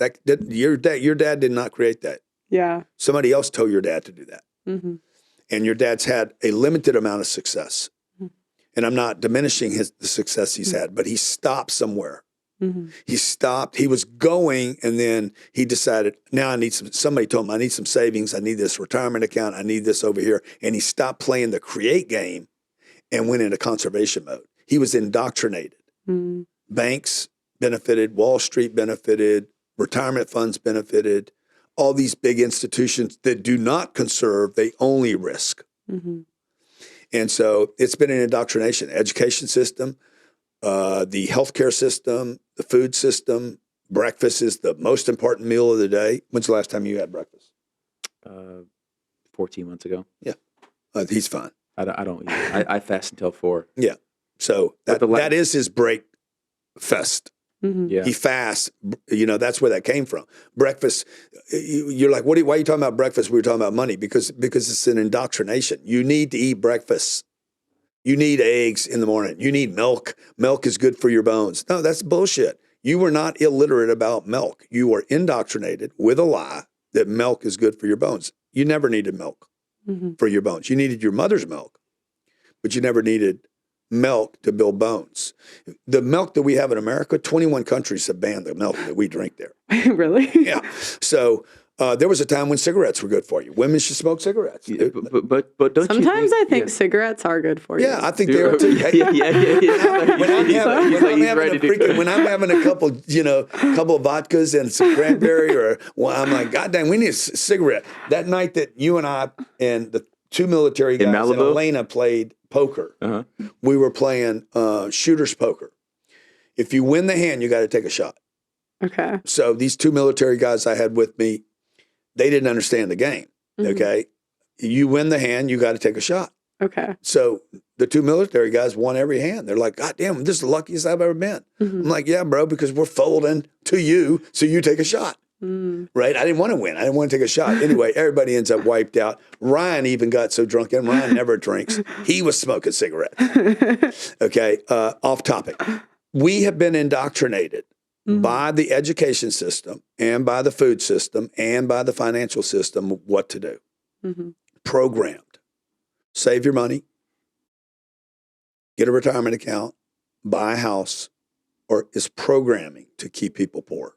Your dad did not create that. Yeah. Somebody else told your dad to do that. Mm-hmm. And your dad's had a limited amount of success. Mm-hmm. And I'm not diminishing the success he's had, but he stopped somewhere. Mm-hmm. He stopped. He was going, and then he decided, now I need somebody told him, I need some savings. I need this retirement account. I need this over here. And he stopped playing the create game and went into conservation mode. He was indoctrinated. Mm-hmm. Banks benefited. Wall Street benefited. Retirement funds benefited. All these big institutions that do not conserve, they only risk. Mm-hmm. And so it's been an indoctrination. Education system, the healthcare system, the food system. Breakfast is the most important meal of the day. When's the last time you had breakfast? 14 months ago. Yeah. He's fine. I don't eat. I fast until 4. Yeah. So that is his break fest. Mm-hmm. Yeah. He fasts. That's where that came from. Breakfast. You're like, why are you talking about breakfast? We were talking about money because it's an indoctrination. You need to eat breakfast. You need eggs in the morning. You need milk. Milk is good for your bones. No, that's bullshit. You were not illiterate about milk. You were indoctrinated with a lie that milk is good for your bones. You never needed milk for your bones. You needed your mother's milk, but you never needed milk to build bones. The milk that we have in America, 21 countries have banned the milk that we drink there. Really? Yeah. So there was a time when cigarettes were good for you. Women should smoke cigarettes. Yeah, but don't Sometimes you I think cigarettes are good for you. Yeah, I think they are too. When I'm having a couple, couple of vodkas and some cranberry, I'm like, God damn, we need a cigarette. That night that you and I and the two military guys and Elena played poker, we were playing shooter's poker. If you win the hand, you got to take a shot. Okay. So these two military guys I had with me, they didn't understand the game. Okay. You win the hand, you got to take a shot. Okay. So the two military guys won every hand. They're like, God damn, this is the luckiest I've ever been. I'm like, yeah, bro, because we're folding to you, so you take a shot. Right? I didn't want to win. I didn't want to take a shot. Anyway, everybody ends up wiped out. Ryan even got so drunk, and Ryan never drinks. He was smoking cigarettes. Okay. Off topic. We have been indoctrinated by the education system and by the food system and by the financial system what to do. Programmed. Save your money, get a retirement account, buy a house, or is programming to keep people poor.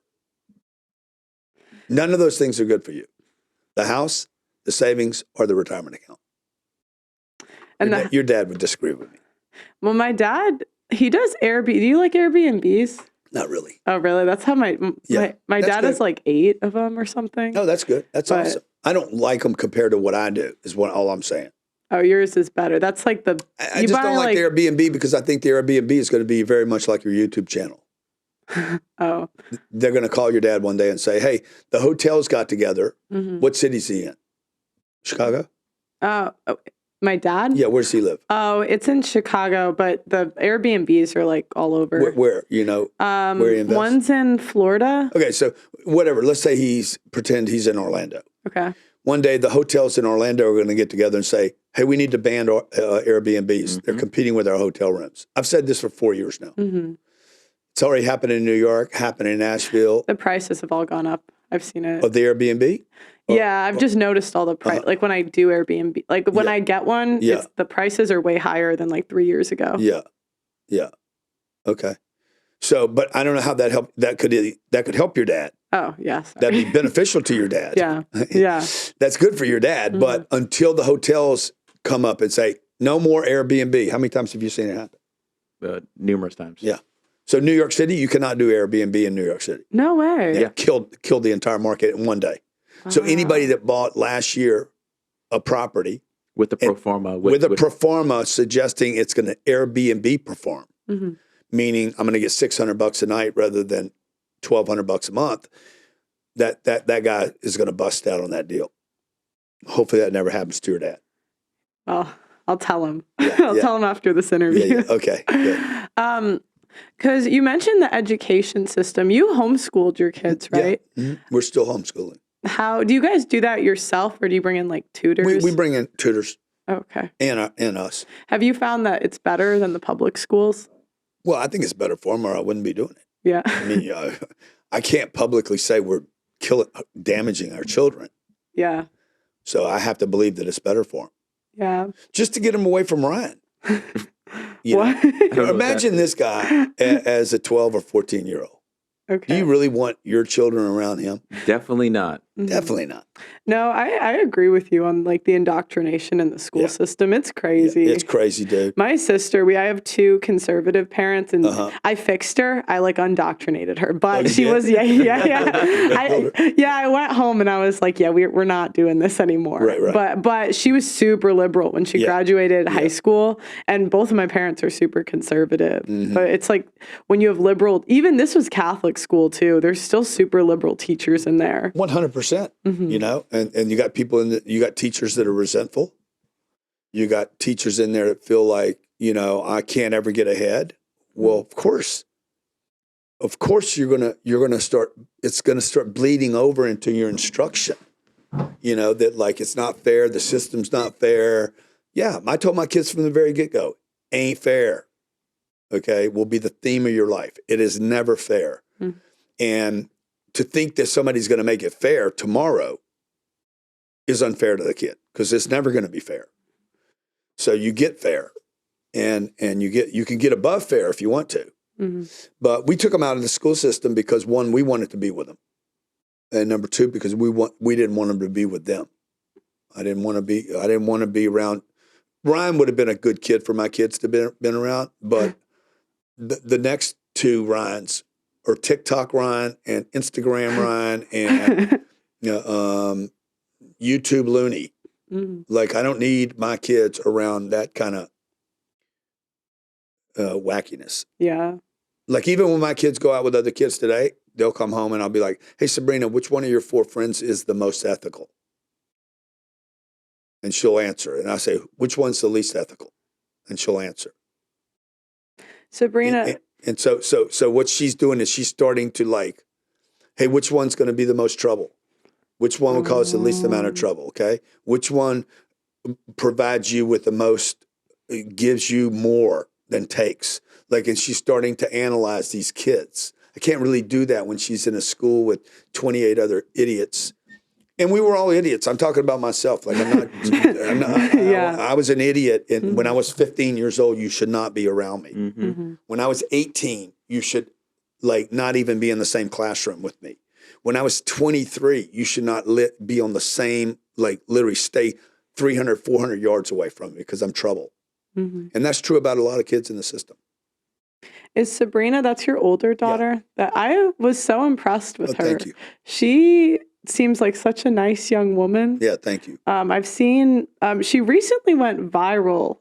None of those things are good for you. The house, the savings, or the retirement account. And your dad would disagree with me. Well, my dad, he does Airbnb. Do you like Airbnbs? Not really. Oh, really? That's how my that's dad good. has like 8 of them or something. No, that's good. That's But- awesome. I don't like them compared to what I do. Is what all I'm saying. Oh, yours is better. That's like the. I just don't like the Airbnb because I think the Airbnb is going to be very much like your YouTube channel. Oh. They're going to call your dad one day and say, "Hey, the hotels got together. Mm-hmm. What city's he in? Chicago? Oh, my dad? Yeah, where does he live? Oh, it's in Chicago, but the Airbnbs are like all over. Where you know? Where he invests? One's in Florida. Okay, so whatever. Let's say pretend he's in Orlando. Okay. One day, the hotels in Orlando are going to get together and say, "Hey, we need to ban Airbnbs. Mm-hmm. They're competing with our hotel rooms." I've said this for 4 years now. Mm-hmm. It's already happened in New York, happened in Nashville. The prices have all gone up. I've seen it. Of the Airbnb? Yeah, I've just noticed all the price. Like when I do Airbnb, like when I get one, the prices are way higher than like 3 years ago. Yeah. Okay. So, but I don't know how that help. That could help your dad. Oh, yes. That'd be beneficial to your dad. Yeah. That's good for your dad. Mm-hmm. But until the hotels come up and say no more Airbnb, how many times have you seen it happen? Numerous times. Yeah. So New York City, you cannot do Airbnb in New York City. No way. Yeah. Killed the entire market in one day. So anybody that bought last year a property with the pro forma, with a pro forma suggesting it's going to Airbnb perform, meaning I'm going to get $600 a night rather than $1,200 a month, that guy is going to bust out on that deal. Hopefully that never happens to your dad. Oh, I'll tell him. I'll tell him after this interview. Yeah. Okay. Good. Because you mentioned the education system. You homeschooled your kids, right? Yeah. Mm-hmm. We're still homeschooling. How do you guys do that yourself, or do you bring in like tutors? We bring in tutors. Okay. And us. Have you found that it's better than the public schools? Well, I think it's better for them, or I wouldn't be doing it. Yeah. I mean, I can't publicly say we're damaging our children. Yeah. So I have to believe that it's better for them. Yeah. Just to get them away from Ryan. What? Imagine this guy as a 12 or 14-year-old. Okay. Do you really want your children around him? Definitely not. Mm-hmm. Definitely not. No, I agree with you on like the indoctrination in the school system. It's crazy. Yeah, it's crazy, dude. My sister, I have 2 conservative parents, and I fixed her. I like indoctrinated her, but she was I went home and I was like, we're not doing this anymore. Right. But she was super liberal when she graduated high school, and both of my parents are super conservative. Mm-hmm. But it's like when you have liberal, even this was Catholic school too. There's still super liberal teachers in there. 100%. Mm-hmm. You know, and you got people you got teachers that are resentful. You got teachers in there that feel like, I can't ever get ahead. Well, of course you're gonna start. It's gonna start bleeding over into your instruction. That like it's not fair. The system's not fair. Yeah, I told my kids from the very get-go, ain't fair. Okay, will be the theme of your life. It is never fair, and to think that somebody's going to make it fair tomorrow is unfair to the kid because it's never going to be fair. So you get fair, and you can get above fair if you want to. Mm-hmm. But we took them out of the school system because 1, we wanted to be with them, and number 2, because we didn't want them to be with them. I didn't want to be around. Ryan would have been a good kid for my kids to been around, but the next 2 Ryans. Or TikTok Ryan and Instagram Ryan and YouTube Looney. Mm-hmm. Like, I don't need my kids around that kind of wackiness. Yeah. Like, even when my kids go out with other kids today, they'll come home and I'll be like, "Hey, Sabrina, which one of your 4 friends is the most ethical?" And she'll answer. And I say, "Which one's the least ethical?" And she'll answer. Sabrina. And so what she's doing is she's starting to like, hey, which one's going to be the most trouble? Which one will cause the least amount of trouble, okay? Which one provides you with the most, gives you more than takes? Like, and she's starting to analyze these kids. I can't really do that when she's in a school with 28 other idiots. And we were all idiots. I'm talking about myself. Like, I was an idiot. And when I was 15 years old, you should not be around me. Mm-hmm. Mm-hmm. When I was 18, you should like not even be in the same classroom with me. When I was 23, you should not be on the same, like literally stay 300, 400 yards away from me because I'm trouble. Mm-hmm. And that's true about a lot of kids in the system. Is Sabrina, that's your older daughter? That I was so impressed with her. Thank you. She seems like such a nice young woman. Yeah, thank you. I've seen she recently went viral.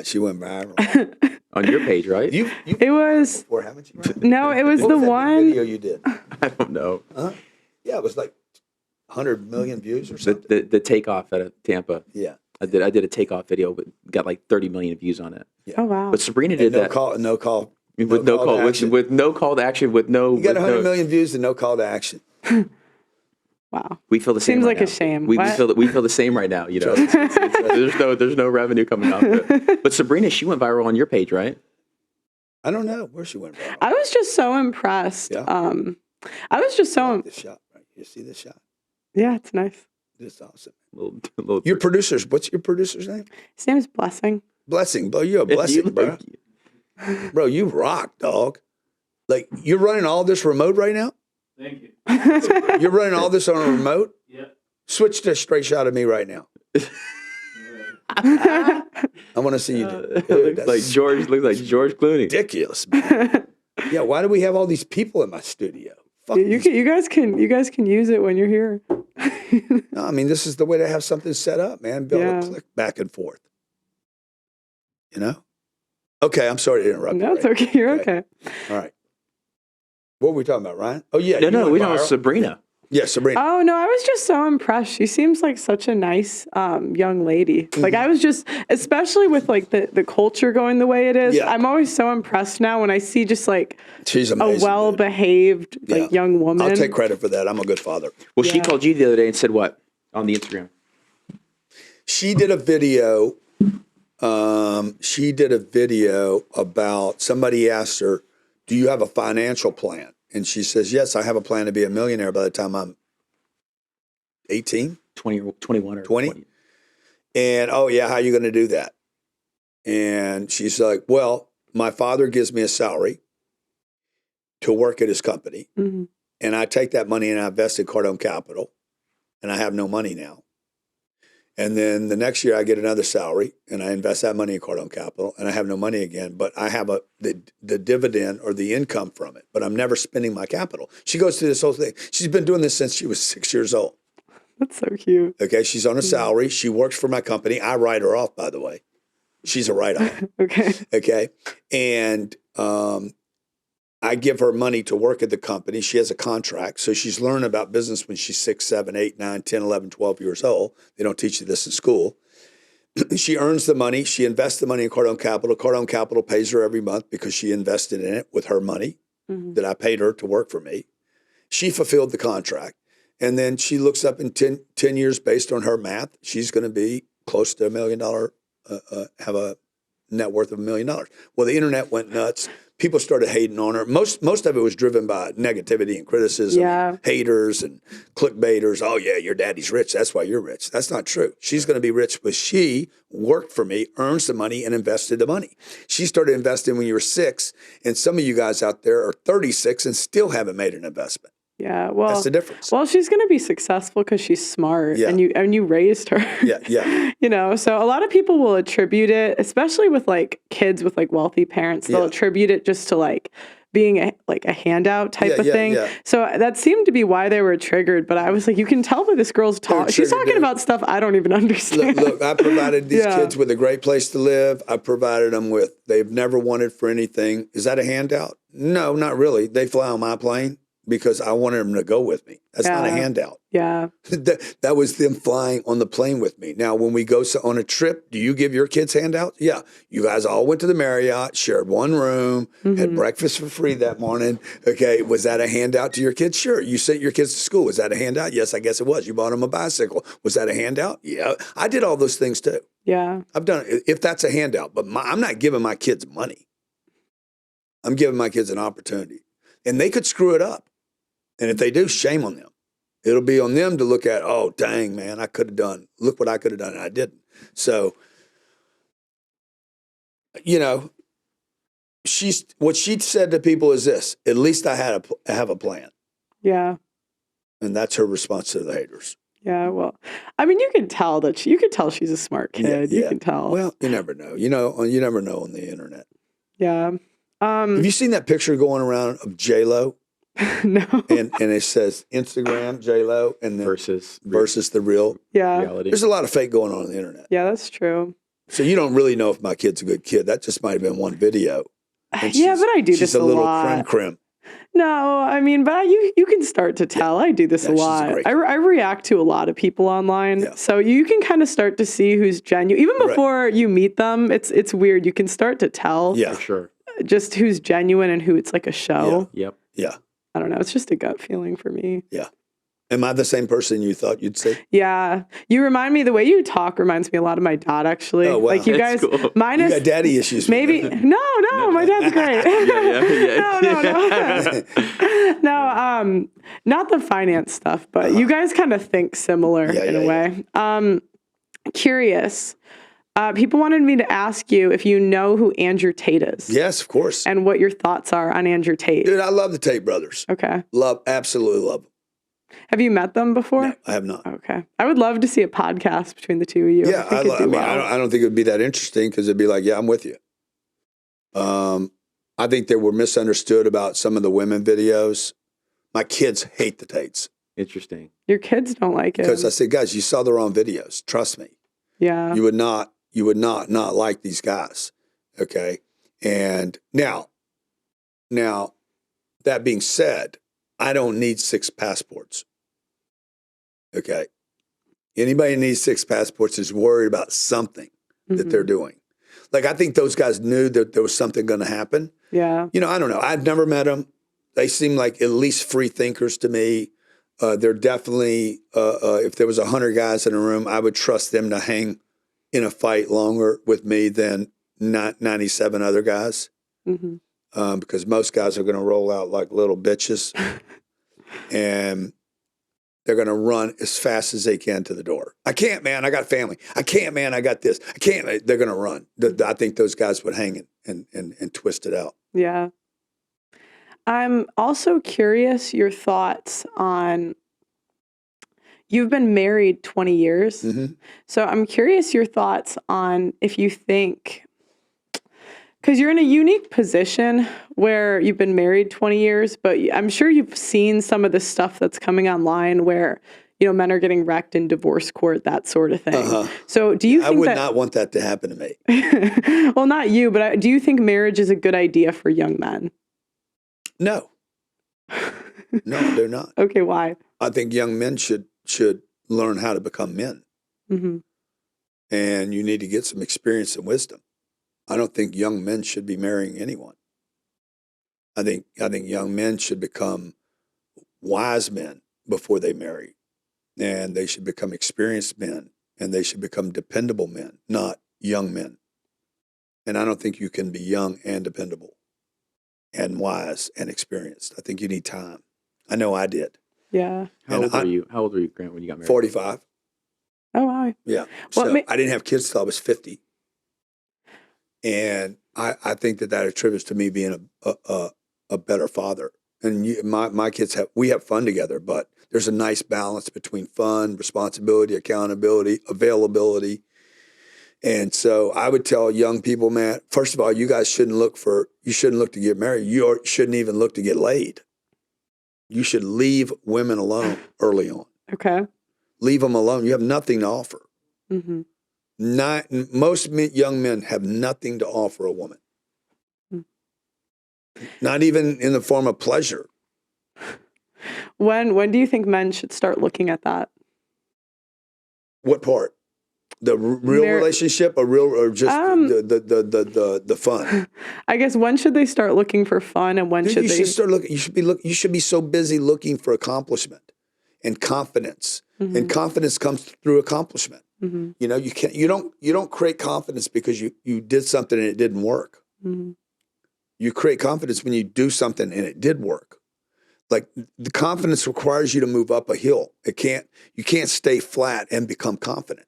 She went viral. On your page, right? It was before, haven't you? no, it was What the was that big one video you did? I don't know. Yeah, it was like 100 million views or something. The takeoff out of Tampa. Yeah. I did a takeoff video, but got like 30 million views on it. Yeah. Oh wow. But Sabrina did no that call, no call. with no call to action. With no call to action. With no. You got with 100 no, million views and no call to action. Wow. We feel the same. Seems right like now. a shame. We What? feel the same right now. You know, there's no revenue coming off it. But Sabrina, she went viral on your page, right? I don't know where she went viral. I was just so impressed. Yeah. I was just so This shot, right? You see this shot? yeah, it's nice. This is awesome. Little Your producers, what's your producer's name? His name is Blessing. Blessing, bro. You're a blessing, bro. Bro, you rock, dog. Like, you're running all this remote right now? Thank you. You're running all this on a remote? Yeah. Switch to a straight shot of me right now. I want to see you do it. Dude, looks like George Clooney. ridiculous, man. Yeah, why do we have all these people in my studio? Fuck You these guys can use it when you're here. No, I mean, this is the way to have something set up, man. Be able Yeah. to click back and forth. You know? Okay, I'm sorry to interrupt. No, you, it's Ray. okay. You're okay. All right. What were we talking about, Ryan? Oh, yeah. No, you we went know viral. Sabrina. Yeah, Sabrina. Oh no, I was just so impressed. She seems like such a nice young lady. Like I was just, especially with like the culture going the way it is. Yeah. I'm always so impressed now when I see just like She's a amazing. well dude. behaved like Yeah. young woman. I'll take credit for that. I'm a good father. Well, she Yeah. called you the other day and said what on the Instagram? She did a video. She did a video about somebody asked her, "Do you have a financial plan?" And she says, "Yes, I have a plan to be a millionaire by the time I'm 18, 20 or 21 or 20. And oh yeah, how are you going to do that?" And she's like, "Well, my father gives me a salary to work at his company, Mhm. and I take that money and I invest in Cardone Capital, and I have no money now. And then the next year I get another salary and I invest that money in Cardone Capital and I have no money again, but I have the dividend or the income from it, but I'm never spending my capital." She goes through this whole thing. She's been doing this since she was 6 years old. That's so cute. Okay. She's on a salary. She works for my company. I write her off, by the way. She's a write-off. Okay. Okay. And I give her money to work at the company. She has a contract. So she's learning about business when she's 6, 7, 8, 9, 10, 11, 12 years old. They don't teach you this in school. She earns the money. She invests the money in Cardone Capital. Cardone Capital pays her every month because she invested in it with her money that I paid her to work for me. She fulfilled the contract. And then she looks up in 10 years based on her math, she's going to be close to $1 million, have a net worth of $1 million. Well, the internet went nuts. People started hating on her. Most of it was driven by negativity and criticism, Yeah. haters and clickbaiters. Oh yeah, your daddy's rich. That's why you're rich. That's not true. She's going to be rich because she worked for me, earns the money, and invested the money. She started investing when you were 6, and some of you guys out there are 36 and still haven't made an investment. Yeah. Well, That's the difference. well, she's gonna be successful because she's smart, Yeah. and you raised her. Yeah. You know, so a lot of people will attribute it, especially with like kids with like wealthy parents. They'll Yeah. attribute it just to like being a handout type of thing. Yeah. So that seemed to be why they were triggered. But I was like, you can tell by this girl's talk. She's triggered, talking dude. about stuff I don't even understand. Look, I provided these Yeah. kids with a great place to live. I provided them with, they've never wanted for anything. Is that a handout? No, not really. They fly on my plane because I wanted them to go with me. That's not a Yeah. handout. Yeah. That was them flying on the plane with me. Now, when we go on a trip, do you give your kids handouts? Yeah. You guys all went to the Marriott, shared one room, had breakfast for free that morning. Okay. Was that a handout to your kids? Sure. You sent your kids to school. Was that a handout? Yes, I guess it was. You bought them a bicycle. Was that a handout? Yeah. I did all those things too. Yeah. I've done it if that's a handout, but I'm not giving my kids money. I'm giving my kids an opportunity. And they could screw it up. And if they do, shame on them. It'll be on them to look at, oh, dang, man, I could have done, look what I could have done, and I didn't. So, you know, what she said to people is this: at least I have a plan. Yeah. And that's her response to the haters. Yeah. Well, I mean, you can tell you can tell she's a smart kid. You can tell. Well, you never know. You never know on the internet. Yeah. Have you seen that picture going around of J-Lo? No. And it says Instagram J-Lo and then versus the real. Yeah. reality. There's a lot of fake going on the internet. Yeah, that's true. So you don't really know if my kid's a good kid. That just might have been one video. And Yeah, but I do she's this a a little lot. creme. No, I mean, but you can start to tell. I do this Yeah, a she's a lot. great I react to a lot of people online, Yeah. so you can kind of start to see who's genuine. Even Right. before you meet them, it's weird. You can start to tell Yeah. For sure. just who's genuine and who it's like a show. Yep. Yeah. I don't know. It's just a gut feeling for me. Yeah. Am I the same person you thought you'd say? Yeah, you remind me. The way you talk reminds me a lot of my dad. Actually, Oh, wow. like you guys, That's cool. minus You got daddy issues. maybe. No, my dad's great. Yeah. No, not the finance stuff, but you guys kind of think similar in a way. Curious. People wanted me to ask you if you know who Andrew Tate is. Yes, of course. And what your thoughts are on Andrew Tate. Dude, I love the Tate Brothers. Okay. Absolutely love them. Have you met them before? No, I have not. Okay. I would love to see a podcast between the two of you. Yeah, I think it'd do well. I don't think it would be that interesting because it'd be like, yeah, I'm with you. I think they were misunderstood about some of the women videos. My kids hate the Tates Interesting. Your kids don't like it. because I said, guys, you saw the wrong videos. Trust me. Yeah. You would not like these guys. Okay. And now that being said, I don't need 6 passports. Okay. Anybody who needs 6 passports is worried about something that they're doing. Like, I think those guys knew that there was something going to happen. Yeah. You know, I don't know. I've never met them. They seem like at least free thinkers to me. They're definitely, if there was 100 guys in a room, I would trust them to hang in a fight longer with me than 97 other guys. Because most guys are going to roll out like little bitches and they're going to run as fast as they can to the door. I can't, man. I got family. I can't, man. I got this. I can't. They're going to run. I think those guys would hang and twist it out. Yeah. I'm also curious your thoughts on, you've been married 20 years. So I'm curious your thoughts on if you think, because you're in a unique position where you've been married 20 years, but I'm sure you've seen some of the stuff that's coming online where, you know, men are getting wrecked in divorce court, that sort of thing. So do you think I would not want that to happen to me. Well, not you, but do you think marriage is a good idea for young men? No. No, they're not. Okay, why? I think young men should learn how to become men. And you need to get some experience and wisdom. I don't think young men should be marrying anyone. I think young men should become wise men before they marry. And they should become experienced men. And they should become dependable men, not young men. And I don't think you can be young and dependable and wise and experienced. I think you need time. I know I did. Yeah. How old were you, Grant, when you got married? 45. Oh, wow. Yeah. What So I didn't have kids till I was 50. And I think that attributes to me being a better father. And my kids we have fun together, but there's a nice balance between fun, responsibility, accountability, availability. And so I would tell young people, man, first of all, you guys shouldn't look to get married. You shouldn't even look to get laid. You should leave women alone early on. Okay. Leave them alone. You have nothing to offer. Most young men have nothing to offer a woman. Not even in the form of pleasure. When do you think men should start looking at that? What part? The real relationship, or just the fun? I guess when should they start looking for fun, and when Dude, should you they should start looking? You should be so busy looking for accomplishment and confidence, and confidence comes through accomplishment. You know, you don't create confidence because you did something and it didn't work. You create confidence when you do something and it did work. Like, the confidence requires you to move up a hill. You can't stay flat and become confident.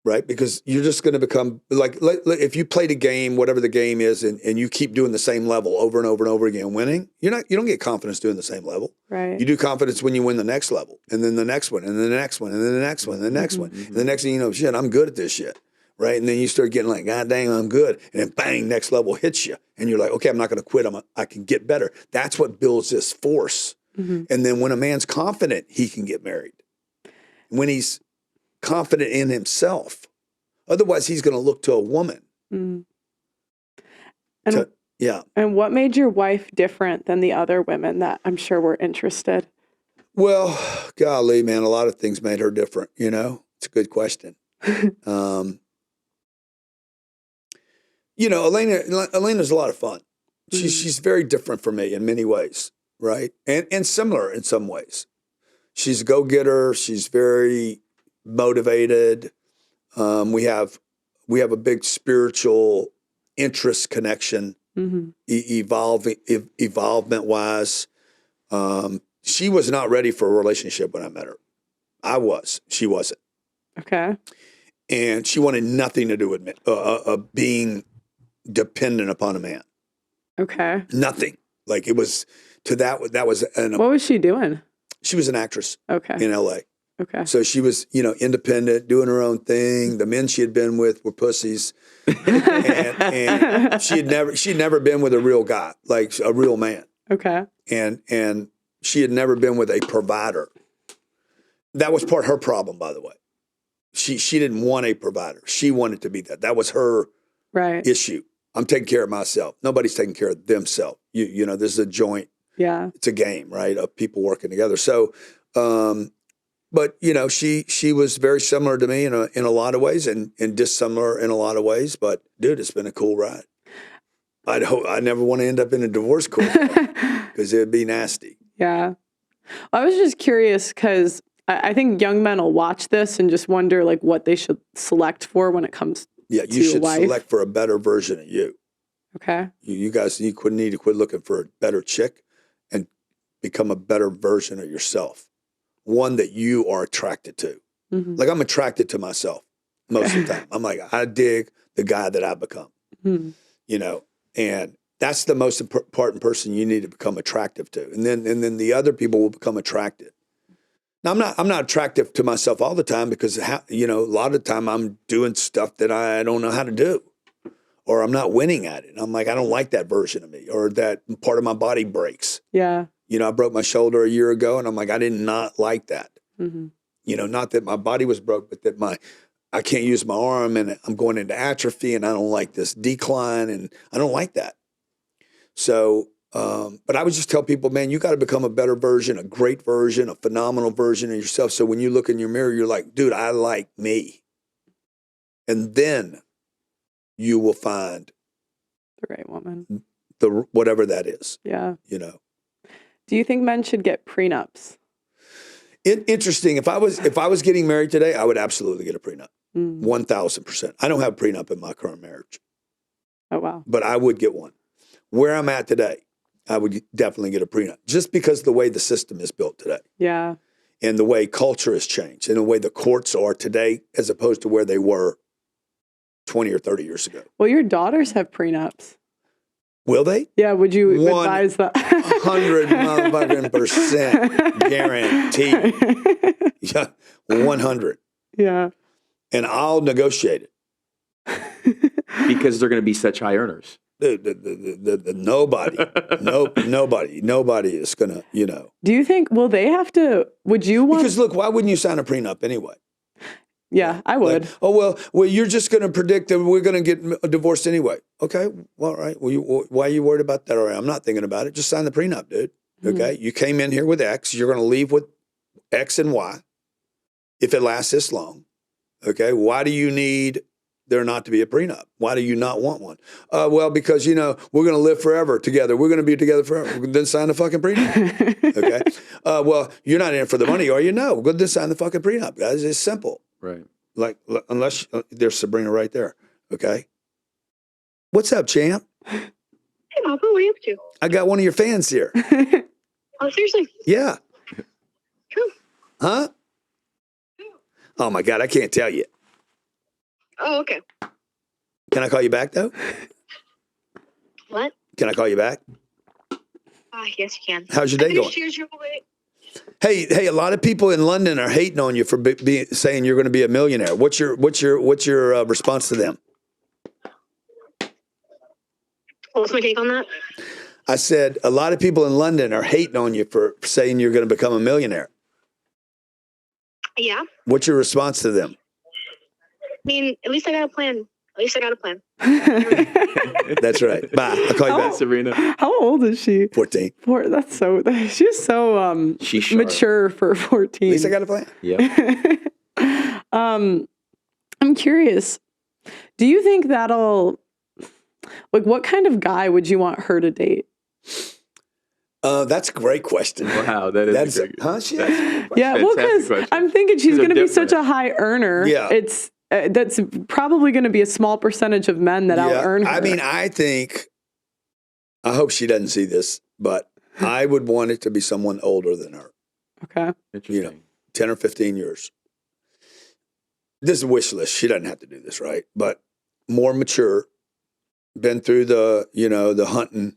Right? Because you're just going to become like, if you played a game, whatever the game is, and you keep doing the same level over and over and over again, winning, you don't get confidence doing the same level. Right. You do confidence when you win the next level, and then the next one, and then the next one, and then the next one, and the next one. And the next thing you know, shit, I'm good at this shit. right? And then you start getting like, God dang, I'm good. And then bang, next level hits you. And you're like, okay, I'm not going to quit. I can get better. That's what builds this force. And then when a man's confident, he can get married. When he's confident in himself, otherwise he's going to look to a woman. And Yeah. And what made your wife different than the other women that I'm sure were interested? Well, golly, man, a lot of things made her different. You know, it's a good question. You know, Elena's a lot of fun. She's very different from me in many ways, right? And similar in some ways. She's a go-getter. She's very motivated. We have a big spiritual interest connection, evolvement wise. She was not ready for a relationship when I met her. I was. She wasn't. Okay. And she wanted nothing to do with me, being dependent upon a man. Okay. Nothing. Like it was to that was What was she doing? she was an actress Okay. in LA. Okay. So she was, you know, independent, doing her own thing. The men she had been with were pussies. and she'd never been with a real guy, like a real man. Okay. And she had never been with a provider. That was part of her problem, by the way. She didn't want a provider. She wanted to be that. That was her issue. I'm taking care of myself. Nobody's taking care of themselves. You know, this is a joint. Yeah. It's a game, right, of people working together. So, but you know, she was very similar to me in a lot of ways, and dissimilar in a lot of ways. But dude, it's been a cool ride. I never want to end up in a divorce court because it'd be nasty. Yeah. I was just curious because I think young men will watch this and just wonder like what they should select for when it comes. Yeah, you should select for a better version of you. Okay. You guys need to quit looking for a better chick and become a better version of yourself. One that you are attracted to. Like I'm attracted to myself most of the time. I'm like, I dig the guy that I become. You know, and that's the most important person you need to become attractive to. And then the other people will become attracted. Now I'm not attractive to myself all the time because you know, a lot of the time I'm doing stuff that I don't know how to do, or I'm not winning at it. I'm like, I don't like that version of me, or that part of my body breaks. Yeah. You know, I broke my shoulder a year ago, and I'm like, I did not like that. You know, not that my body was broke, but that I can't use my arm, and I'm going into atrophy, and I don't like this decline, and I don't like that. So, but I would just tell people, man, you got to become a better version, a great version, a phenomenal version of yourself. So when you look in your mirror, you're like, dude, I like me. And then you will find the right woman, whatever that is. Yeah. You know. Do you think men should get prenups? Interesting. If I was getting married today, I would absolutely get a prenup. 1,000%. I don't have a prenup in my current marriage. Oh, wow. But I would get one. Where I'm at today, I would definitely get a prenup just because of the way the system is built today. Yeah. And the way culture has changed and the way the courts are today as opposed to where they were 20 or 30 years ago. Well, your daughters have prenups. Will they? Yeah. Would you advise that? 100% guarantee. Yeah. 100. Yeah. And I'll negotiate it. Because they're going to be such high earners. Nobody is going to, you know. Do you think, will they have to, would you want? Because look, why wouldn't you sign a prenup anyway? Yeah, I would. Like, well, you're just going to predict that we're going to get divorced anyway. Okay, well, all right. Well, why are you worried about that? All right, I'm not thinking about it. Just sign the prenup, dude. Okay, you came in here with X. You're going to leave with X and Y if it lasts this long. Okay, why do you need there not to be a prenup? Why do you not want one? Well, because, you know, we're going to live forever together. We're going to be together forever. Then sign the fucking prenup. Okay. Well, you're not in it for the money, are you? No. Go then sign the fucking prenup, guys. It's simple. Right. Like, unless there's Sabrina right there. Okay. What's up, champ? Hey, Papa, what are you up to? I got one of your fans here. Oh, seriously? Yeah. Who? Huh? Who? Oh my God, I can't tell you. Oh, okay. Can I call you back though? What? Can I call you back? Yes, you can. How's your day going? Cheers real quick. Hey, a lot of people in London are hating on you for saying you're going to be a millionaire. What's your response to them? What's my take on that? I said a lot of people in London are hating on you for saying you're going to become a millionaire. Yeah. What's your response to them? I mean, at least I got a plan. That's right. Bye. I'll call you back. Sabrina. How old is she? 14. That's so. She's so She's sharp. mature for 14. At least I got a plan. Yeah. I'm curious. Do you think that'll what kind of guy would you want her to date? That's a great question. Wow, that's a great, huh? Yeah, well, because I'm thinking she's going to be such a high earner. Yeah. It's that's probably going to be a small percentage of men that out earn her. I mean, I hope she doesn't see this, but I would want it to be someone older than her. Okay. Interesting. 10 or 15 years. This is a wish list. She doesn't have to do this, right? But more mature, been through the hunting,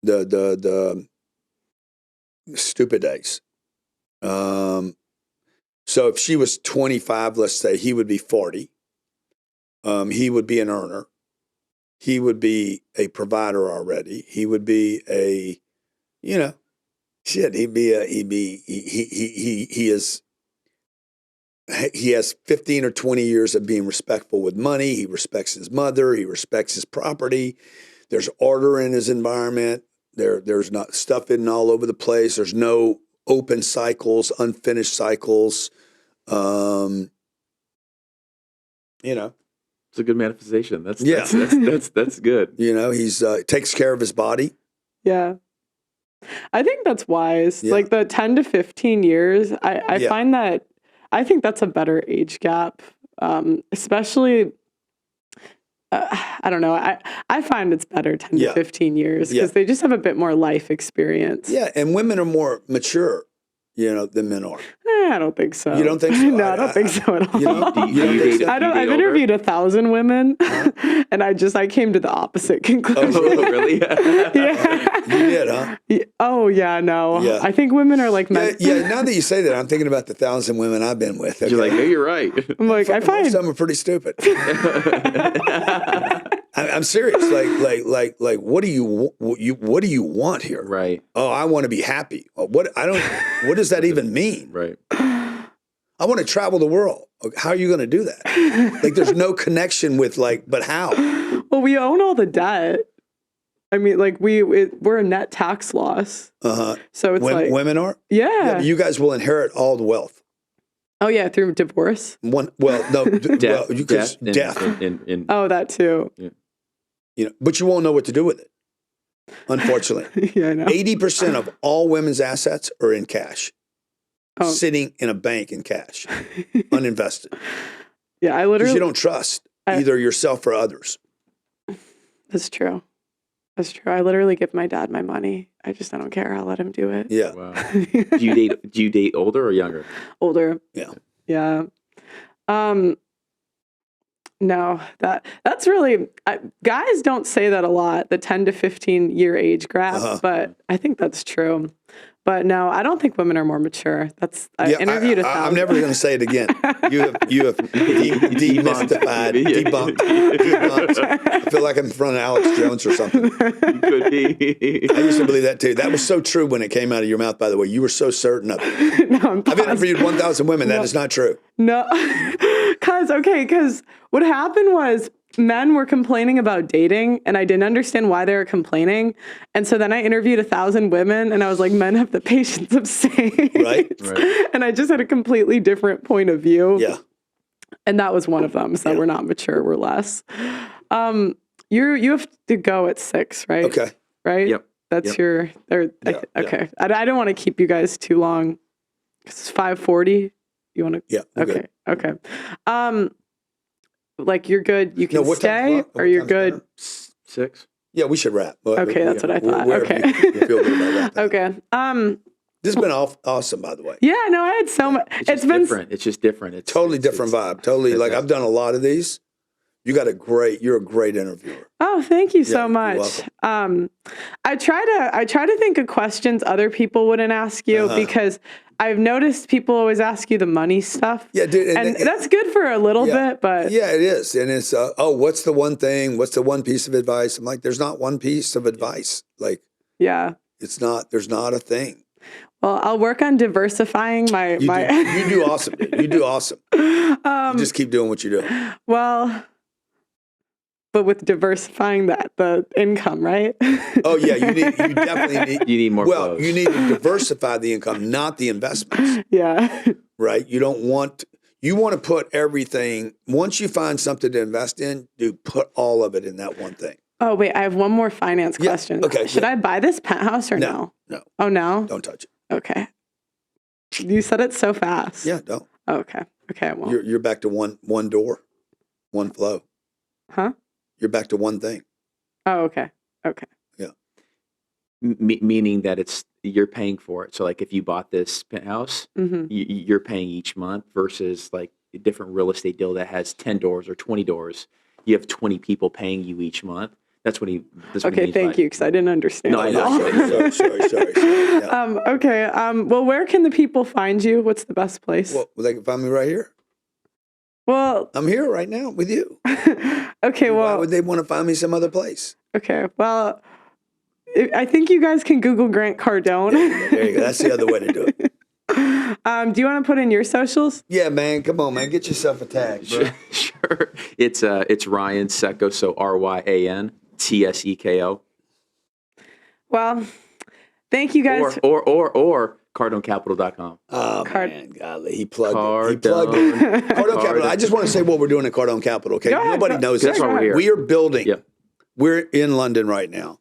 the stupid days. So if she was 25, let's say, he would be 40. He would be an earner. He would be a provider already. He would be he has 15 or 20 years of being respectful with money. He respects his mother. He respects his property. There's order in his environment. There's not stuff hidden all over the place. There's no open cycles, unfinished cycles. It's a good manifestation. That's good. He's takes care of his body. Yeah. I think that's wise. Yeah. Like the 10 to 15 years, I find that, I think that's a better age gap. Especially, I don't know. I find it's better 10 to 15 years because they just have a bit more life experience. Yeah, and women are more mature, than men are. I don't think so. You don't think so? No, I don't think so at all. I've interviewed 1,000 women, and I came to the opposite conclusion. Oh, really? Yeah. You did, huh? Oh, yeah, no. Yeah. I think women are like men. Yeah, now that you say that, I'm thinking about the 1,000 women I've been with. Okay? You're like, no, you're right. I'm like, I find most of them are pretty stupid. I'm serious. Like, what do you want here? Right. Oh, I want to be happy. What does that even mean? Right. I want to travel the world. How are you going to do that? Like, there's no connection with but how? Well, we own all the debt. I mean, like we're a net tax loss. So it's women are. Yeah. But you guys will inherit all the wealth. Oh yeah, through divorce. Death. Death. Oh, that too. Yeah. But you won't know what to do with it. Unfortunately. Yeah, I know. 80% of all women's assets are in cash. Sitting in a bank in cash, uninvested. Yeah, I Because literally. you don't trust either yourself or others. That's true. That's true. I literally give my dad my money. I don't care. I'll let him do it. Yeah. Wow. Do you date older or younger? Older. Yeah. Yeah. No, that's really guys don't say that a lot. The 10 to 15 year age gap, but I think that's true. But no, I don't think women are more mature. I interviewed 1,000. I'm never going to say it again. You have demystified, debunked. I feel like I'm in front of Alex Jones or something. You could be. I used to believe that too. That was so true when it came out of your mouth, by the way. You were so certain of it. No, I've interviewed 1,000 women. That is not true. No, because what happened was men were complaining about dating and I didn't understand why they were complaining. And so then I interviewed 1,000 women and I was like, men have the patience of saints. Right. And I just had a completely different point of view. Yeah. And that was one of them. So we're not mature, we're less. You have to go at 6, right? Okay. Right? Yep. That's Yeah. okay. I don't want to keep you guys too long. It's 5:40. You want to? Yeah. Okay. Okay. Like you're good. You can what stay, time's or you're good. 6. Yeah, we should wrap. Okay, that's what I thought. Okay. You feel good about that. Okay. This has been awesome, by the way. Yeah. No, I had so much. It's been different. It's just different. It's Totally different vibe. Totally. Like, I've done a lot of these. You're a great interviewer. Oh, thank you Yeah, so you're much. I try to think of questions other people wouldn't ask you because I've noticed people always ask you the money stuff. Yeah, dude. And that's good for a little bit, but yeah, it is. And it's, what's the one thing? What's the one piece of advice? I'm like, there's not one piece of advice. Like, yeah, there's not a thing. Well, I'll work on diversifying my. You do awesome, dude. You do awesome. You just keep doing what you do. Well, but with diversifying the income, right? Oh yeah, you definitely need more. Well, flows. you need to diversify the income, not the investments. Yeah. Right. You want to put everything. Once you find something to invest in, put all of it in that one thing. Oh wait, I have one more finance question. Okay. Should I buy this penthouse or no? No. Oh no. Don't touch it. Okay. You said it so fast. Yeah. Don't. Okay. Okay. I won't. You're back to one door, one flow. Huh? You're back to one thing. Oh, okay. Okay. Yeah. Meaning that you're paying for it. So like if you bought this penthouse, you're paying each month versus like a different real estate deal that has 10 doors or 20 doors. You have 20 people paying you each month. That's what he. Okay, thank you, because I didn't understand. No, I know. Sorry. Yeah. Okay. Well, where can the people find you? What's the best place? Well, they can find me right here. Well, I'm here right now with you. Okay. Why Well, would they want to find me some other place? okay. Well, I think you guys can Google Grant Cardone. There you go. That's the other way to do it. Do you want to put in your socials? Yeah, man. Come on, man. Get yourself a tag, bro. Sure. It's Ryan Secco, so RyanTseko. Well, thank you guys. Or CardoneCapital.com. Oh, man. Golly. He plugged it. Cardone. Cardone Capital. I just want to say what we're doing at Cardone Capital, okay? Go ahead. Nobody knows That's this. why we're here. We are building. Yeah. We're in London right now.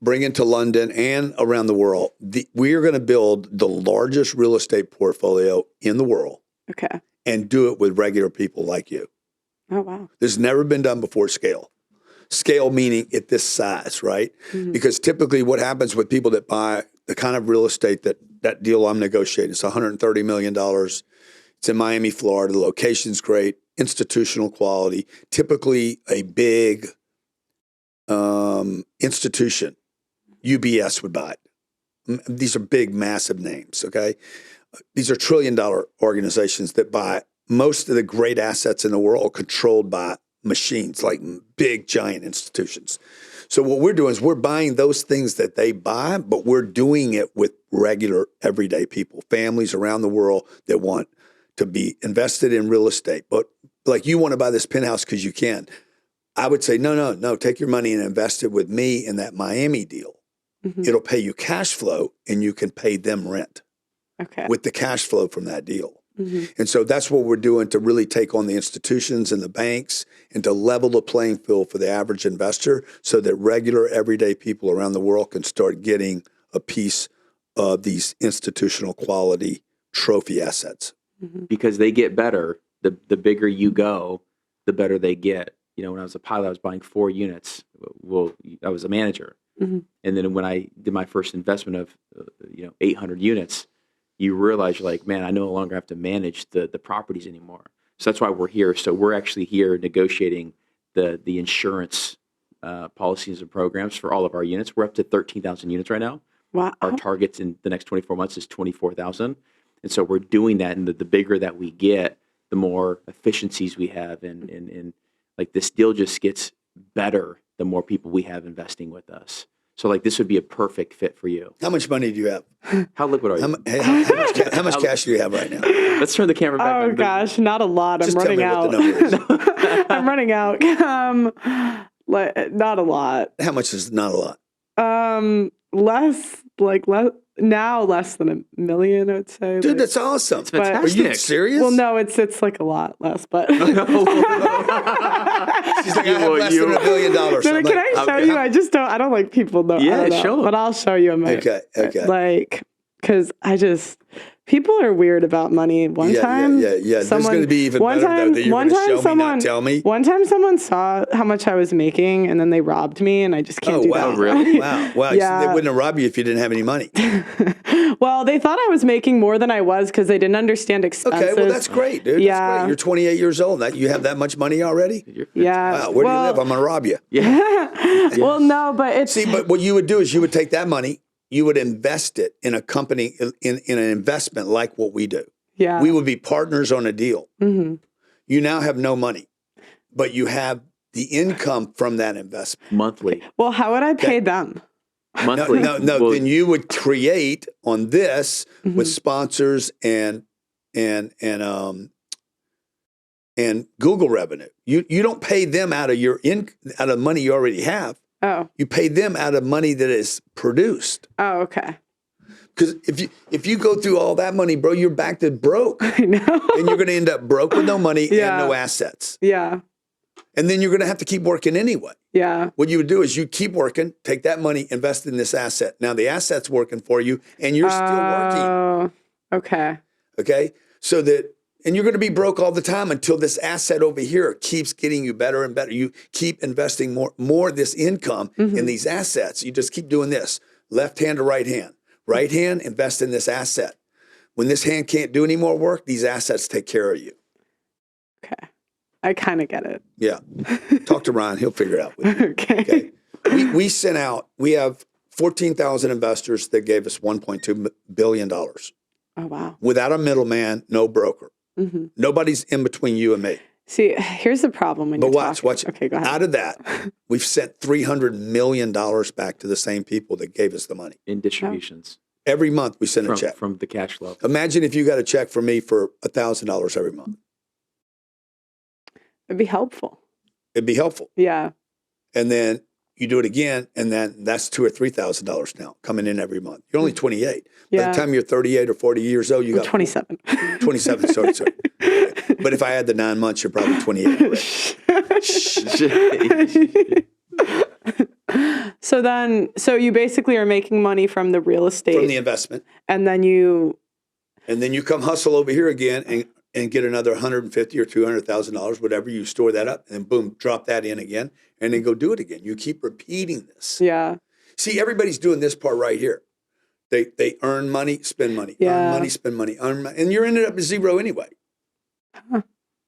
Bringing to London and around the world. We are going to build the largest real estate portfolio in the world Okay. and do it with regular people like you. Oh, wow. This has never been done before scale. Scale meaning at this size, right? Because typically what happens with people that buy the kind of real estate that deal I'm negotiating, it's $130 million. It's in Miami, Florida. The location's great, institutional quality, typically a big institution. UBS would buy it. These are big, massive names, okay? These are trillion-dollar organizations that buy most of the great assets in the world controlled by machines, like big, giant institutions. So what we're doing is we're buying those things that they buy, but we're doing it with regular, everyday people, families around the world that want to be invested in real estate. But like you want to buy this penthouse because you can. I would say, no, take your money and invest it with me in that Miami deal. It'll pay you cash flow and you can pay them rent with the cash flow from that deal. And so that's what we're doing to really take on the institutions and the banks and to level the playing field for the average investor so that regular, everyday people around the world can start getting a piece of these institutional quality trophy assets. Because they get better. The bigger you go, the better they get. You know, when I was a pilot, I was buying 4 units. Well, I was a manager. And then when I did my first investment of, 800 units, you realize you're like, man, I no longer have to manage the properties anymore. So that's why we're here. So we're actually here negotiating the insurance policies and programs for all of our units. We're up to 13,000 units right now. Wow. Our targets in the next 24 months is 24,000. And so we're doing that. And the bigger that we get, the more efficiencies we have. And like this deal just gets better the more people we have investing with us. So like this would be a perfect fit for you. How much money do you have? How liquid are you? How much cash do you have right now? Let's turn the camera back on. Oh gosh, not a lot. Just I'm running tell me out. what the number is. I'm running out. Not a lot. How much is not a lot? Less than $1 million, I would say. Dude, that's awesome. It's fantastic. Are you serious? Well, no, it's like a lot less, but. She's like, I have less than $1 million. No, So can I show you? I don't like people know. Yeah, I don't know, show 'em. But I'll show you. Okay. Like, because People are weird about money. One time, There's going to be even better though, that you're going to show me, not tell me. One time someone saw how much I was making and then they robbed me and I just can't do that. Really? Wow. Yeah. So they wouldn't have robbed you if you didn't have any money. Well, they thought I was making more than I was because they didn't understand expenses. Okay, well, that's great, dude. Yeah. That's great. You're 28 years old. You have that much money already? Yeah. Wow, where do you live? I'm going to rob you. Yeah. Well, no, but it's... See, but what you would do is you would take that money, you would invest it in a company, in an investment like what we do. Yeah. We would be partners on a deal. Mm-hmm. You now have no money, but you have the income from that investment. Monthly. Well, how would I pay them? Monthly. No. Well, Then you would create on this with sponsors and Google revenue. You don't pay them out of money you already have. Oh. You pay them out of money that is produced. Oh, okay. Because if you go through all that money, bro, you're back to broke. I know. And you're going to end up broke with no money Yeah. and no assets. Yeah. And then you're going to have to keep working anyway. Yeah. What you would do is you keep working, take that money, invest in this asset. Now the asset's working for you and you're still working. Oh, okay. Okay? And you're going to be broke all the time until this asset over here keeps getting you better and better. You keep investing more of this income in these assets. You just keep doing this. Left hand to right hand. Right hand, invest in this asset. When this hand can't do any more work, these assets take care of you. Okay. I kind of get it. Yeah. Talk to Ryan. He'll figure it out with you. Okay. We have 14,000 investors that gave us $1.2 billion. Oh, wow. Without a middleman, no broker. Mm-hmm. Nobody's in between you and me. See, here's the problem when But you watch. Okay, go ahead. Out of that, we've sent $300 million back to the same people that gave us the money. in distributions Every month we send a check. from the cash flow. Imagine if you got a check from me for $1,000 every month. It'd be helpful. It'd be helpful. Yeah. And then you do it again, and then that's $2,000 or $3,000 now coming in every month. You're only 28. By Yeah. the time you're 38 or 40 years old, you got 27. 27. Sorry. But if I had the 9 months, you're probably 28 already. So you basically are making money from the real estate. From the investment. And then you come hustle over here again and get another $150,000 or $200,000, whatever. You store that up, and then boom, drop that in again, and then go do it again. You keep repeating this. Yeah. See, everybody's doing this part right here. They earn money, spend money, earn money, spend money, earn money, and you're ended up with zero anyway. Huh.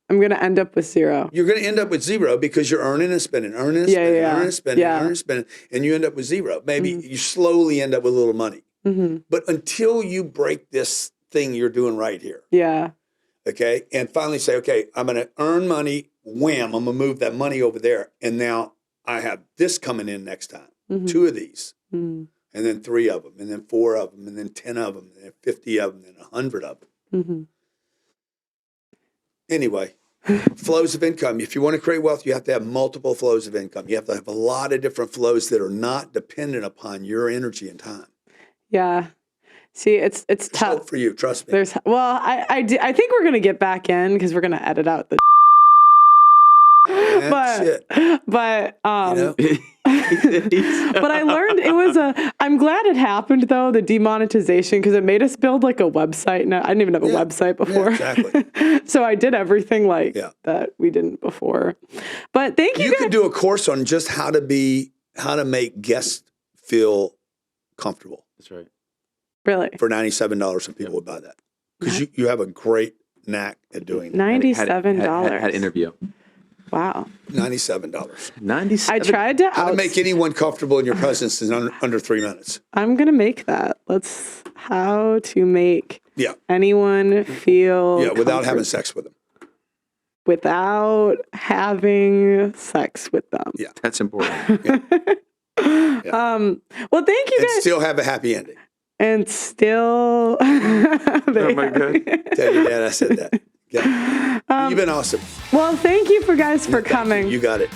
I'm going to end up with zero. You're going to end up with zero because you're earning and spending, earning and spending, earning and spending, earning and spending, and you end up with zero. Maybe you slowly end up with a little money. Mm-hmm. But until you break this thing you're doing right here, Yeah. okay, and finally say, okay, I'm going to earn money, wham, I'm going to move that money over there, and now I have this coming in next time, 2 of these, and then 3 of them, and then 4 of them, and then 10 of them, and then 50 of them, and 100 of them. Mm-hmm. Anyway, flows of income. If you want to create wealth, you have to have multiple flows of income. You have to have a lot of different flows that are not dependent upon your energy and time. Yeah. See, it's There's tough. hope for you, trust me. I think we're going to get back in because we're going to edit out the but you but know? but I learned I'm glad it happened though, the demonetization, because it made us build like a website. No, I didn't even have a website before. Yeah, exactly. So I did everything that we didn't before. But thank you. You could do a course on just how to make guests feel comfortable. That's right. Really? For $97, some people would buy that. Because you have a great knack at doing that. $97. Had interview. Wow. $97. $97. I tried to How to make anyone comfortable in your presence in under 3 minutes. I'm going to make that. How to make anyone feel without having sex with them. Without having sex with them. Yeah. That's important. Well, thank you guys. And still have a happy ending. And still. Oh my God. Tell your dad I said that. Yeah. You've been awesome. Well, thank you guys for coming. You got it.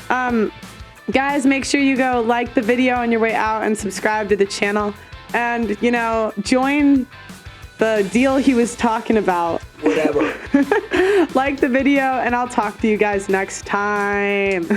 Guys, make sure you go like the video on your way out and subscribe to the channel. And, join the deal he was talking about. Whatever. Like the video, and I'll talk to you guys next time.